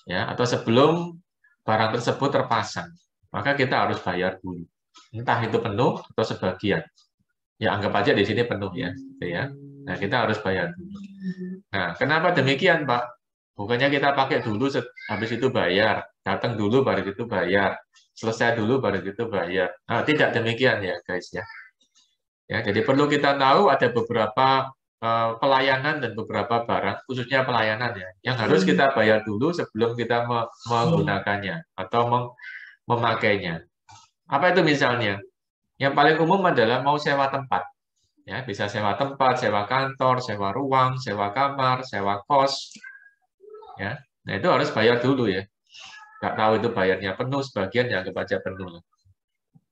ya atau sebelum barang tersebut terpasang, maka kita harus bayar dulu, entah itu penuh atau sebagian. Ya anggap aja di sini penuh ya, gitu ya. Nah kita harus bayar dulu. Nah kenapa demikian Pak? Bukannya kita pakai dulu, habis itu bayar, datang dulu baru itu bayar, selesai dulu baru itu bayar. Nah, tidak demikian ya guys ya. Ya jadi perlu kita tahu ada beberapa pelayanan dan beberapa barang, khususnya pelayanan ya, yang harus kita bayar dulu sebelum kita menggunakannya atau memakainya. Apa itu misalnya? Yang paling umum adalah mau sewa tempat. Ya, bisa sewa tempat, sewa kantor, sewa ruang, sewa kamar, sewa kos. Ya, nah itu harus bayar dulu ya. Nggak tahu itu bayarnya penuh, sebagian ya anggap aja penuh.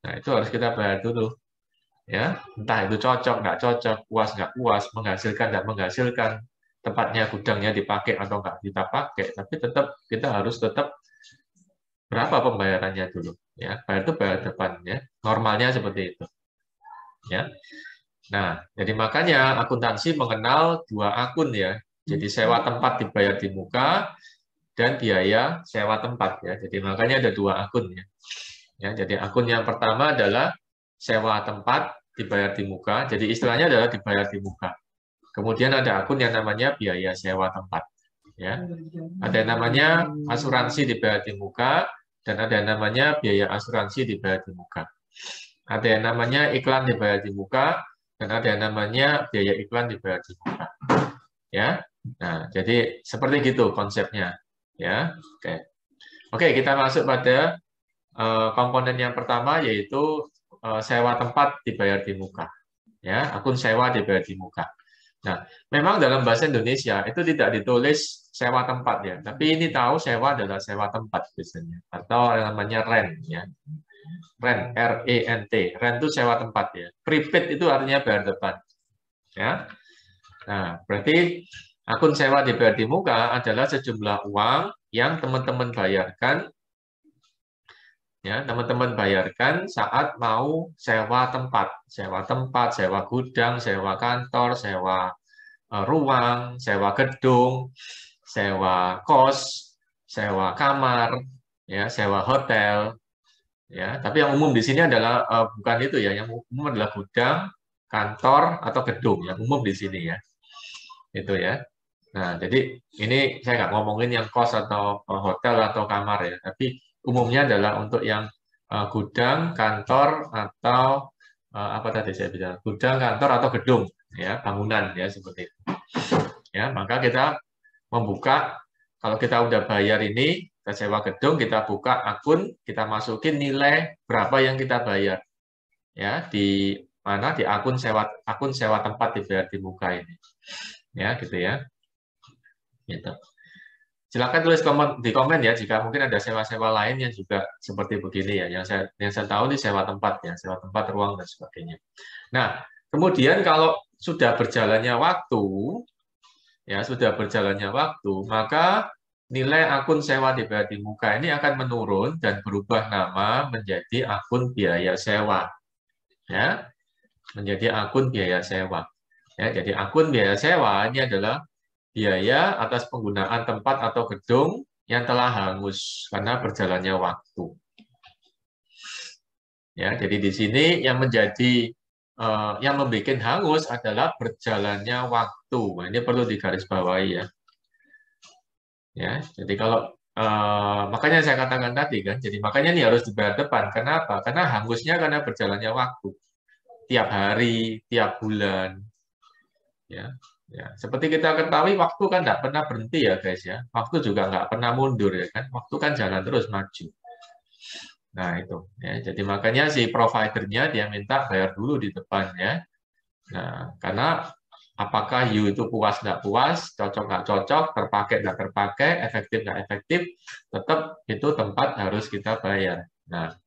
Nah itu harus kita bayar dulu. Ya, entah itu cocok, nggak cocok, puas, nggak puas, menghasilkan, nggak menghasilkan, tempatnya gudangnya dipakai atau nggak kita pakai, tapi tetap kita harus tetap berapa pembayarannya dulu. Ya, bayar itu bayar depan ya. Normalnya seperti itu. Ya. Nah, jadi makanya akuntansi mengenal 2 akun ya. Jadi sewa tempat dibayar di muka dan biaya sewa tempat ya. Jadi makanya ada 2 akun ya. Ya, jadi akun yang pertama adalah sewa tempat dibayar di muka. Jadi istilahnya adalah dibayar di muka. Kemudian ada akun yang namanya biaya sewa tempat. Ya. Ada yang namanya asuransi dibayar di muka dan ada yang namanya biaya asuransi dibayar di muka. Ada yang namanya iklan dibayar di muka dan ada yang namanya biaya iklan dibayar di muka. Ya. Nah, jadi seperti gitu konsepnya. Ya. Oke, kita masuk pada komponen yang pertama yaitu sewa tempat dibayar di muka. Ya, akun sewa dibayar di muka. Nah, memang dalam bahasa Indonesia itu tidak ditulis sewa tempat ya, tapi ini tahu sewa adalah sewa tempat biasanya atau yang namanya rent ya. Rent, R-E-N-T. Rent itu sewa tempat ya. Prepaid itu artinya bayar depan. Ya. Nah, berarti akun sewa dibayar di muka adalah sejumlah uang yang teman-teman bayarkan ya, teman-teman bayarkan saat mau sewa tempat, sewa gudang, sewa kantor, sewa ruang, sewa gedung, sewa kos, sewa kamar, ya, sewa hotel. Ya, tapi yang umum di sini adalah bukan itu ya, yang umum adalah gudang, kantor atau gedung, yang umum di sini ya. Itu ya. Nah, jadi ini saya nggak ngomongin yang kos atau hotel atau kamar ya, tapi umumnya adalah untuk yang gudang, kantor atau apa tadi saya bilang, gudang, kantor atau gedung ya, bangunan ya seperti itu. Ya, maka kita membuka kalau kita udah bayar ini, kita sewa gedung, kita buka akun, kita masukin nilai berapa yang kita bayar. Ya, di mana di akun sewa tempat dibayar di muka ini. Ya, gitu ya. Gitu. Silakan tulis di komen ya jika mungkin ada sewa-sewa lain yang juga seperti begini ya. Yang saya tahu ini sewa tempat ya, sewa tempat, ruang dan sebagainya. Nah, kemudian kalau sudah berjalannya waktu, maka nilai akun sewa dibayar di muka ini akan menurun dan berubah nama menjadi akun biaya sewa. Ya, menjadi akun biaya sewa. Ya, jadi akun biaya sewa ini adalah biaya atas penggunaan tempat atau gedung yang telah hangus karena berjalannya waktu. Ya, jadi di sini yang menjadi yang membuat hangus adalah berjalannya waktu. Nah, ini perlu digarisbawahi ya. Ya, jadi kalau makanya saya katakan tadi kan, jadi makanya ini harus dibayar depan. Kenapa? Karena hangusnya karena berjalannya waktu. Tiap hari, tiap bulan. Ya, ya. Seperti kita ketahui, waktu kan nggak pernah berhenti ya guys ya. Waktu juga nggak pernah mundur ya kan. Waktu kan jalan terus maju. Nah itu. Ya. Jadi makanya si providernya dia minta bayar dulu di depan ya. Nah, karena apakah you itu puas nggak puas, cocok nggak cocok, terpakai nggak terpakai, efektif nggak efektif, tetap itu tempat harus kita bayar. Nah,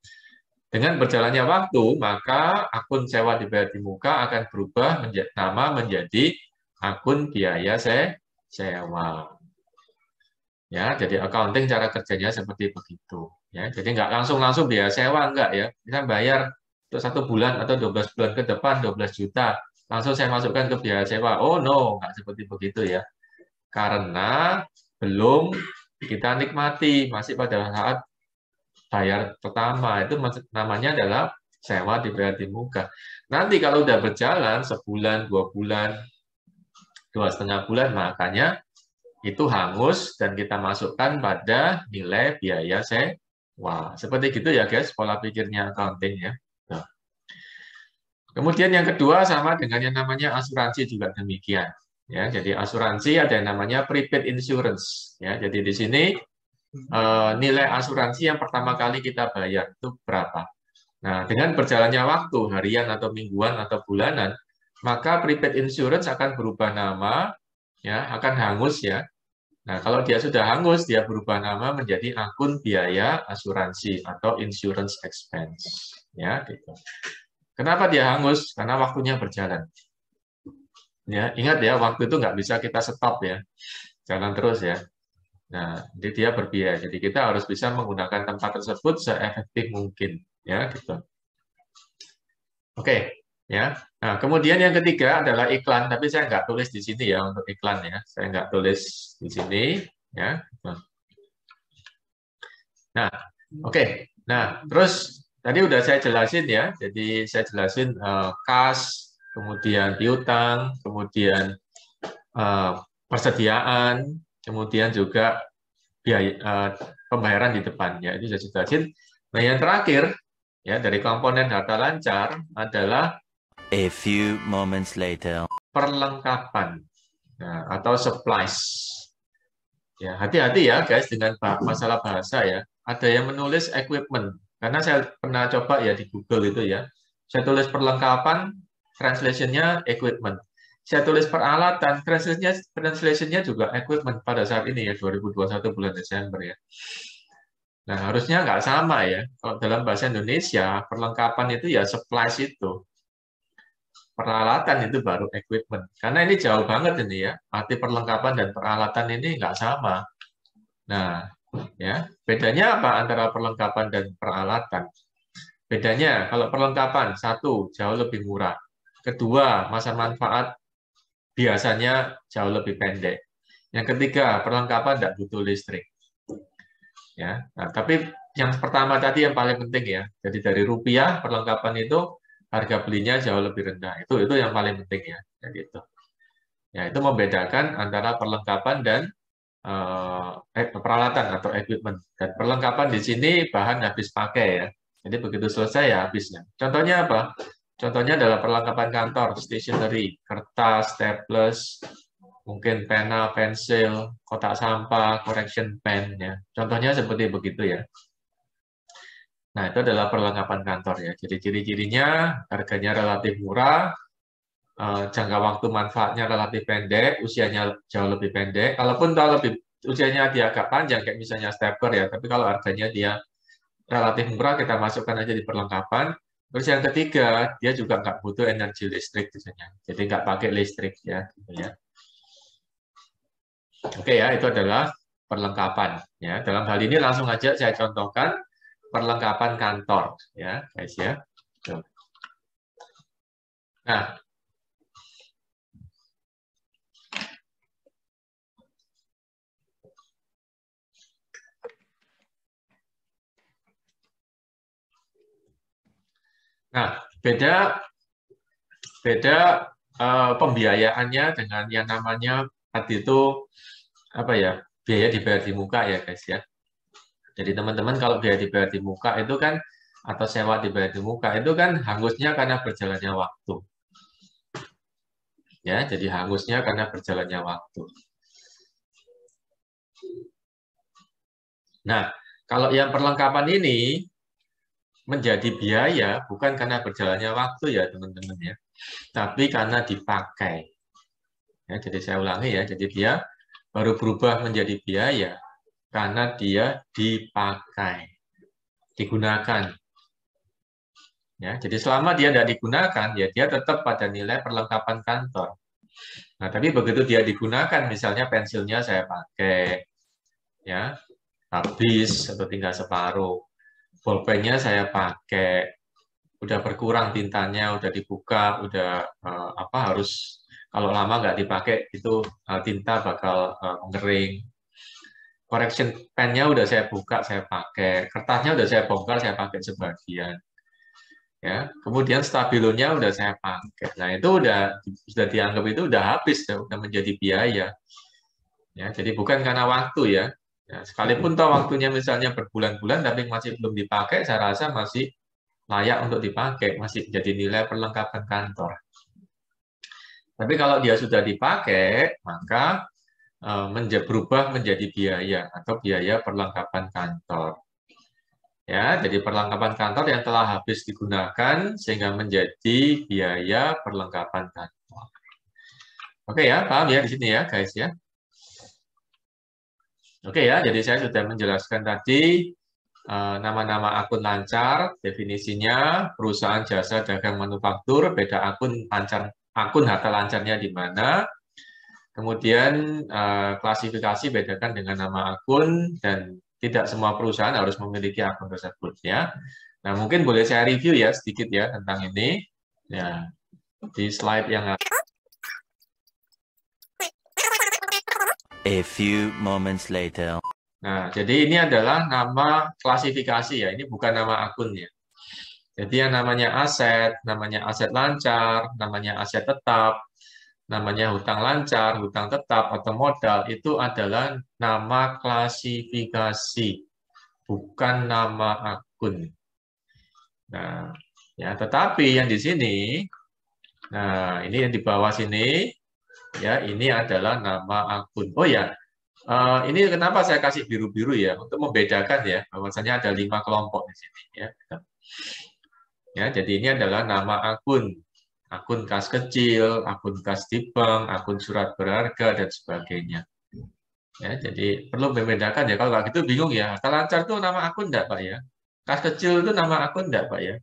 dengan berjalannya waktu, maka akun sewa dibayar di muka akan berubah nama menjadi akun biaya sewa. Ya, jadi accounting cara kerjanya seperti begitu. Ya, jadi nggak langsung biaya sewa, enggak ya. Kita bayar untuk 1 bulan atau 12 bulan ke depan 12 juta. Langsung saya masukkan ke biaya sewa. Oh no, nggak seperti begitu ya. Karena belum kita nikmati, masih pada saat bayar pertama. Itu namanya adalah sewa dibayar di muka. Nanti kalau udah berjalan sebulan, 2 bulan, 2,5 bulan, makanya itu hangus dan kita masukkan pada nilai biaya sewa. Seperti gitu ya guys, pola pikirnya accounting ya. Nah. Kemudian yang kedua sama dengan yang namanya asuransi juga demikian. Ya, jadi asuransi ada yang namanya prepaid insurance. Ya, jadi di sini nilai asuransi yang pertama kali kita bayar itu berapa. Nah, dengan berjalannya waktu harian atau mingguan atau bulanan, maka prepaid insurance akan berubah nama, ya, akan hangus ya. Nah, kalau dia sudah hangus, dia berubah nama menjadi akun biaya asuransi atau insurance expense. Ya, gitu. Kenapa dia hangus? Karena waktunya berjalan. Ya, ingat ya, waktu itu nggak bisa kita stop ya, jalan terus ya. Nah, jadi dia berbiaya. Jadi kita harus bisa menggunakan tempat tersebut seefektif mungkin, ya, gitu. Oke, ya. Nah, kemudian yang ketiga adalah iklan, tapi saya nggak tulis di sini ya untuk iklan ya. Saya nggak tulis di sini, ya. Nah, oke. Nah, terus tadi udah saya jelasin ya. Jadi saya jelasin kas, kemudian piutang, kemudian persediaan, kemudian juga biaya pembayaran di depannya. Itu saya jelasin. Nah, yang terakhir ya dari komponen data lancar adalah a few moments later. Perlengkapan atau supplies. Ya, hati-hati ya guys dengan masalah bahasa ya. Ada yang menulis equipment karena saya pernah coba ya di Google itu ya. Saya tulis perlengkapan, translation-nya equipment. Saya tulis peralatan, translation-nya juga equipment pada saat ini ya 2021 bulan Desember ya. Nah, harusnya nggak sama ya. Kalau dalam bahasa Indonesia, perlengkapan itu ya supplies itu. Peralatan itu baru equipment. Karena ini jauh banget ini ya. Arti perlengkapan dan peralatan ini nggak sama. Nah, ya bedanya apa antara perlengkapan dan peralatan? Bedanya, kalau perlengkapan, satu, jauh lebih murah. Kedua, masa manfaat biasanya jauh lebih pendek. Yang ketiga, perlengkapan tidak butuh listrik. Ya, nah, tapi yang pertama tadi yang paling penting ya. Jadi dari rupiah perlengkapan itu harga belinya jauh lebih rendah. Itu yang paling penting ya. Gitu. Ya, itu membedakan antara perlengkapan dan peralatan atau equipment. Dan perlengkapan di sini bahan habis pakai ya. Jadi begitu selesai ya habisnya. Contohnya apa? Contohnya adalah perlengkapan kantor, stationery, kertas, staples, mungkin pena, pensil, kotak sampah, correction pen ya. Contohnya seperti begitu ya. Nah, itu adalah perlengkapan kantor ya. Jadi ciri-cirinya harganya relatif murah, jangka waktu manfaatnya relatif pendek, usianya jauh lebih pendek. Kalaupun kalau lebih usianya dia agak panjang kayak misalnya stapler ya, tapi kalau harganya dia relatif murah kita masukkan aja di perlengkapan. Terus yang ketiga, dia juga nggak butuh energi listrik biasanya. Jadi nggak pakai listrik ya, gitu ya. Oke ya, itu adalah perlengkapan. Ya, dalam hal ini langsung aja saya contohkan perlengkapan kantor, ya guys ya. Nah, beda pembiayaannya dengan yang namanya tadi itu apa ya, biaya dibayar di muka ya guys ya. Jadi teman-teman kalau biaya dibayar di muka itu kan atau sewa dibayar di muka itu kan hangusnya karena berjalannya waktu. Ya, jadi hangusnya karena berjalannya waktu. Nah, kalau yang perlengkapan ini menjadi biaya bukan karena berjalannya waktu ya teman-teman ya, tapi karena dipakai. Ya, jadi saya ulangi ya, jadi dia baru berubah menjadi biaya karena dia dipakai, digunakan. Ya, jadi selama dia tidak digunakan, ya dia tetap pada nilai perlengkapan kantor. Nah, tapi begitu dia digunakan, misalnya pensilnya saya pakai, ya habis atau tinggal separuh, bolpennya saya pakai, udah berkurang tintanya, udah dibuka, udah harus kalau lama nggak dipakai itu tinta bakal mengering. Correction pen-nya udah saya buka, saya pakai, kertasnya udah saya bongkar, saya pakai sebagian. Ya, kemudian stabilonya udah saya pakai. Nah, itu sudah dianggap itu udah habis, udah menjadi biaya. Ya, jadi bukan karena waktu ya. Ya, sekalipun toh waktunya misalnya berbulan-bulan tapi masih belum dipakai, saya rasa masih layak untuk dipakai, masih jadi nilai perlengkapan kantor. Tapi kalau dia sudah dipakai, maka berubah menjadi biaya atau biaya perlengkapan kantor. Ya, jadi perlengkapan kantor yang telah habis digunakan sehingga menjadi biaya perlengkapan kantor. Oke ya, paham ya di sini ya, guys ya. Oke ya, jadi saya sudah menjelaskan tadi nama-nama akun lancar, definisinya, perusahaan jasa dagang manufaktur, beda akun harta lancarnya di mana, kemudian klasifikasi bedakan dengan nama akun, dan tidak semua perusahaan harus memiliki akun tersebut ya. Nah, mungkin boleh saya review ya sedikit ya tentang ini. Ya, di slide yang A few moments later. Nah, jadi ini adalah nama klasifikasi ya, ini bukan nama akunnya. Jadi yang namanya aset lancar, namanya aset tetap, namanya hutang lancar, hutang tetap, atau modal, itu adalah nama klasifikasi, bukan nama akun. Nah, ya, tetapi yang di sini, nah ini yang di bawah sini, ya ini adalah nama akun. Oh ya, ini kenapa saya kasih biru-biru ya, untuk membedakan ya, bahwasanya ada 5 kelompok di sini ya. Ya, jadi ini adalah nama akun kas kecil, akun kas di bank, akun surat berharga dan sebagainya. Ya, jadi perlu membedakan ya. Kalau nggak gitu bingung ya. Harta lancar itu nama akun enggak, Pak ya? Kas kecil itu nama akun enggak, Pak ya?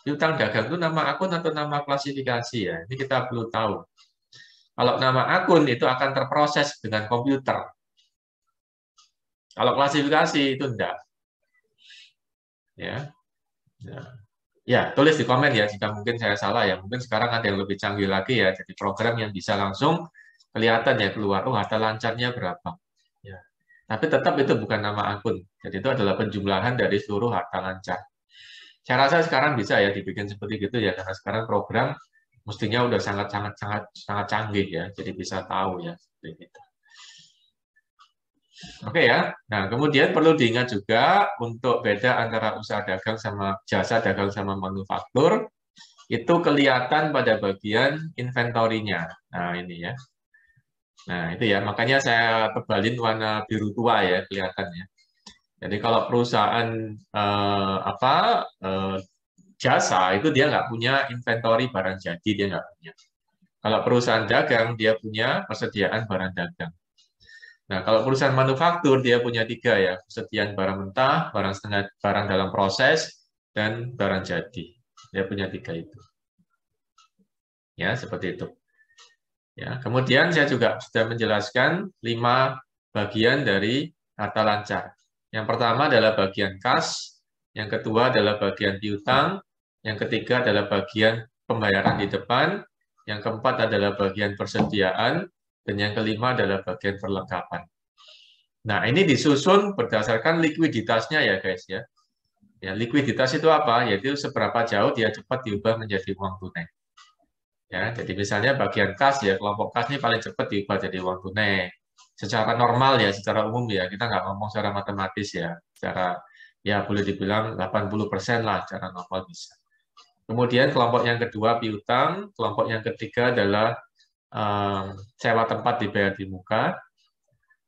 Piutang dagang itu nama akun atau nama klasifikasi ya? Ini kita perlu tahu. Kalau nama akun itu akan terproses dengan komputer. Kalau klasifikasi itu enggak. Ya. Ya, tulis di komen ya jika mungkin saya salah ya. Mungkin sekarang ada yang lebih canggih lagi ya. Jadi program yang bisa langsung kelihatan ya keluar, oh harta lancarnya berapa. Ya. Tapi tetap itu bukan nama akun. Jadi itu adalah penjumlahan dari seluruh harta lancar. Saya rasa sekarang bisa ya dibikin seperti itu ya, karena sekarang program mestinya udah sangat canggih ya. Jadi bisa tahu ya seperti itu. Oke ya. Nah, kemudian perlu diingat juga untuk beda antara usaha dagang sama jasa dagang sama manufaktur, itu kelihatan pada bagian inventorinya. Nah, ini ya. Nah, itu ya. Makanya saya tebalin warna biru tua ya, kelihatannya. Jadi kalau perusahaan jasa, itu dia nggak punya inventory barang jadi, dia nggak punya. Kalau perusahaan dagang, dia punya persediaan barang dagang. Nah, kalau perusahaan manufaktur dia punya 3 ya, persediaan barang mentah, barang dalam proses, dan barang jadi. Dia punya 3 itu. Ya, seperti itu. Ya, kemudian saya juga sudah menjelaskan 5 bagian dari harta lancar. Yang pertama adalah bagian kas, yang kedua adalah bagian piutang, yang ketiga adalah bagian pembayaran di depan, yang keempat adalah bagian persediaan, dan yang kelima adalah bagian perlengkapan. Nah, ini disusun berdasarkan likuiditasnya ya, guys ya. Ya, likuiditas itu apa? Yaitu seberapa jauh dia cepat diubah menjadi uang tunai. Ya, jadi misalnya bagian kas ya, kelompok kas ini paling cepat diubah jadi uang tunai. Secara normal ya, secara umum ya, kita nggak ngomong secara matematis ya. Secara ya boleh dibilang 80% lah secara normal bisa. Kemudian kelompok yang kedua piutang, kelompok yang ketiga adalah sewa tempat dibayar di muka.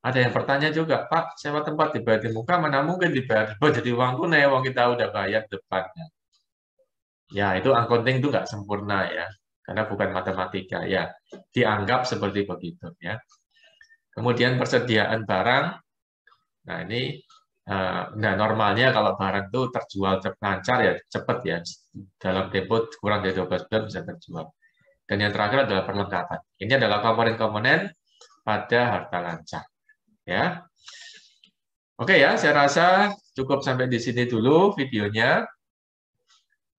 Ada yang bertanya juga, Pak, sewa tempat dibayar di muka, mana mungkin dibayar jadi uang tunai, uang kita udah bayar depannya. Ya, itu accounting itu nggak sempurna ya. karena bukan matematika ya, dianggap seperti begitu ya. Kemudian persediaan barang, nah ini normalnya kalau barang itu terjual lancar ya cepat ya, dalam tempo kurang dari 12 bulan bisa terjual. Dan yang terakhir adalah perlengkapan. Ini adalah komponen-komponen pada harta lancar ya. Oke ya, saya rasa cukup sampai di sini dulu videonya.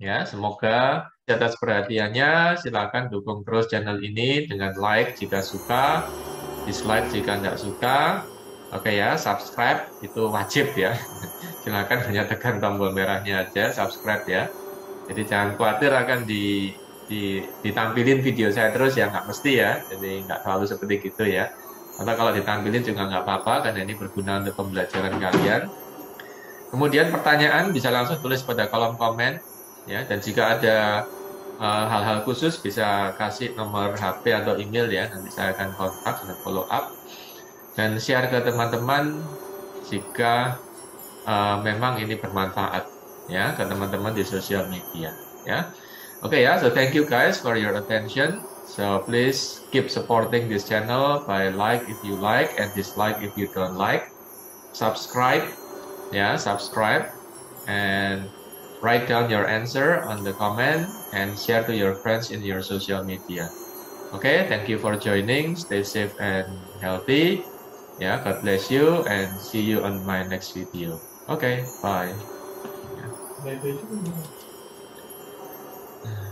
Ya, semoga atas perhatiannya. Silakan dukung terus channel ini dengan like jika suka, dislike jika tidak suka. Oke ya, subscribe itu wajib ya. Silakan hanya tekan tombol merahnya aja, subscribe ya. Jadi jangan khawatir akan ditampilin video saya terus ya, nggak mesti ya. Jadi nggak selalu seperti gitu ya. Karena kalau ditampilin juga nggak apa-apa, karena ini berguna untuk pembelajaran kalian. Kemudian pertanyaan bisa langsung tulis pada kolom komen, ya. Dan jika ada hal-hal khusus bisa kasih nomor HP atau email ya, nanti saya akan kontak dan follow up. Dan share ke teman-teman jika memang ini bermanfaat ya ke teman-teman di sosial media ya. Oke ya, so thank you guys for your attention. So please keep supporting this channel by like if you like and dislike if you don't like. Subscribe, yeah, subscribe and write down your answer on the comment and share to your friends in your social media. Okay, thank you for joining. Stay safe and healthy. Yeah, God bless you and see you on my next video. Okay, bye. Yeah.